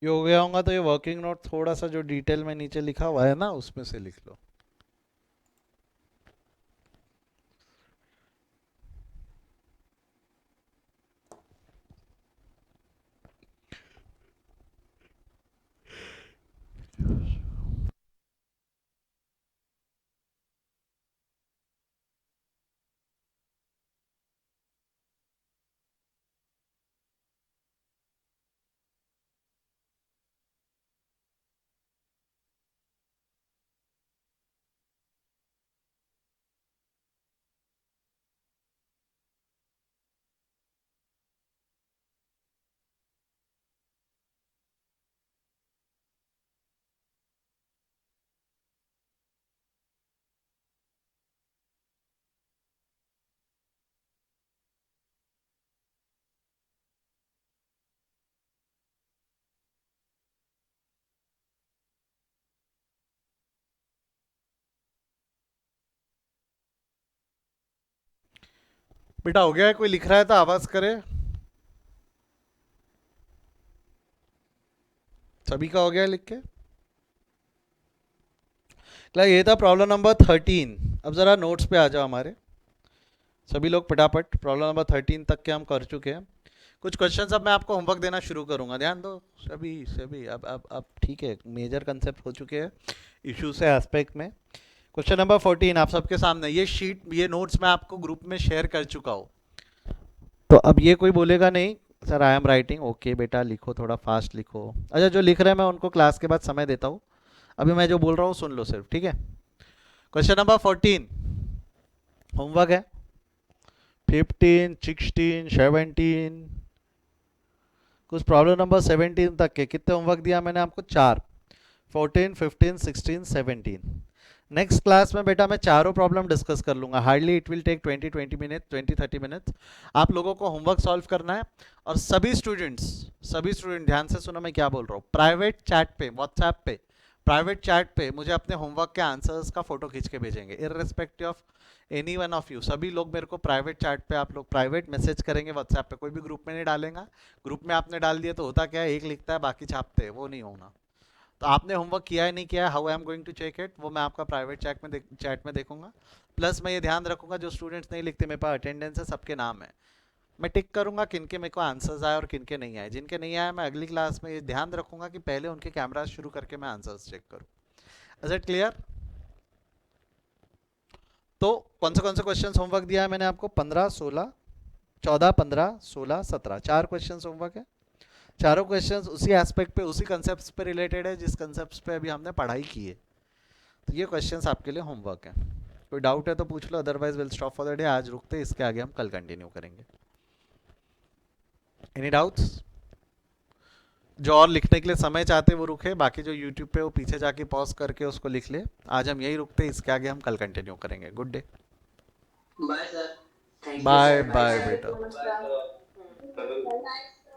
ये हो गया होगा तो ये वर्किंग नोट थोड़ा सा जो डिटेल में नीचे लिखा हुआ है ना उसमें से लिख लो। बेटा हो गया है? कोई लिख रहा है तो आवाज करे। सभी का हो गया है लिख के? ये था प्रॉब्लम नंबर 13। अब जरा नोट्स पे आ जाओ हमारे सभी लोग फटाफट। प्रॉब्लम नंबर 13 तक के हम कर चुके हैं। कुछ क्वेश्चंस अब मैं आपको होमवर्क देना शुरू करूंगा, ध्यान दो सभी सभी। अब ठीक है, मेजर कंसेप्ट हो चुके हैं इशू से एस्पेक्ट में। क्वेश्चन नंबर 14 आप सबके सामने, ये शीट ये नोट्स मैं आपको ग्रुप में शेयर कर चुका हूँ, तो अब ये कोई बोलेगा नहीं sir I am writing. Okay बेटा लिखो, थोड़ा फास्ट लिखो। अच्छा जो लिख रहे हैं मैं उनको क्लास के बाद समय देता हूँ, अभी मैं जो बोल रहा हूँ सुन लो सिर्फ, ठीक है। क्वेश्चन नंबर 14 होमवर्क है। 15, 16, 17, कुछ प्रॉब्लम नंबर 17 तक के कितने होमवर्क दिया मैंने आपको? 4। 14, 15, 16, 17। नेक्स्ट क्लास में बेटा मैं चारों प्रॉब्लम डिस्कस कर लूंगा। Hardly it will take 20 minute 20-30 minutes. आप लोगों को होमवर्क सॉल्व करना है। और सभी स्टूडेंट ध्यान से सुनो मैं क्या बोल रहा हूँ। प्राइवेट चैट पे, व्हाट्सएप पे, प्राइवेट चैट पे मुझे अपने होमवर्क के आंसर्स का फोटो खींच के भेजेंगे, irrespective of any one of you. सभी लोग मेरे को प्राइवेट चैट पे आप लोग प्राइवेट मैसेज करेंगे व्हाट्सएप पे, कोई भी ग्रुप में नहीं डालेगा। ग्रुप में आपने डाल दिया तो होता क्या है, एक लिखता है बाकी छापते हैं, वो नहीं होना। तो आपने होमवर्क किया है नहीं किया है, how I am going to check it, वो मैं आपका प्राइवेट चैट में देखूंगा। प्लस मैं ये ध्यान रखूंगा जो स्टूडेंट्स नहीं लिखते, मेरे पास अटेंडेंस है, सबके नाम है, मैं टिक करूंगा किनके मेरे को आंसर्स आए और किनके नहीं आए। जिनके नहीं आए मैं अगली क्लास में ये ध्यान रखूंगा कि पहले उनके कैमरा शुरू करके मैं आंसर्स चेक करूँ। Is it clear? तो कौन से क्वेश्चन होमवर्क दिया है मैंने आपको? 15, 16, 14, 15, 16, 17, 4 क्वेश्चन होमवर्क है। चारों क्वेश्चंस उसी एस्पेक्ट पे, उसी कंसेप्ट पे रिलेटेड है जिस कंसेप्ट पे अभी हमने पढ़ाई की है। तो ये क्वेश्चंस आपके लिए होमवर्क है। कोई डाउट है तो पूछ लो, otherwise will stop for the day. आज रुकते, इसके आगे हम कल कंटिन्यू करेंगे। Any doubts? जो और लिखने के लिए समय चाहते वो रुके, बाकी जो यूट्यूब पे वो पीछे जाके पॉज करके उसको लिख ले। आज हम यही रुकते, इसके आगे हम कल कंटिन्यू करेंगे। Good day, bye sir. Thank you bye sir, bye sir. बेटा। नमस्कार।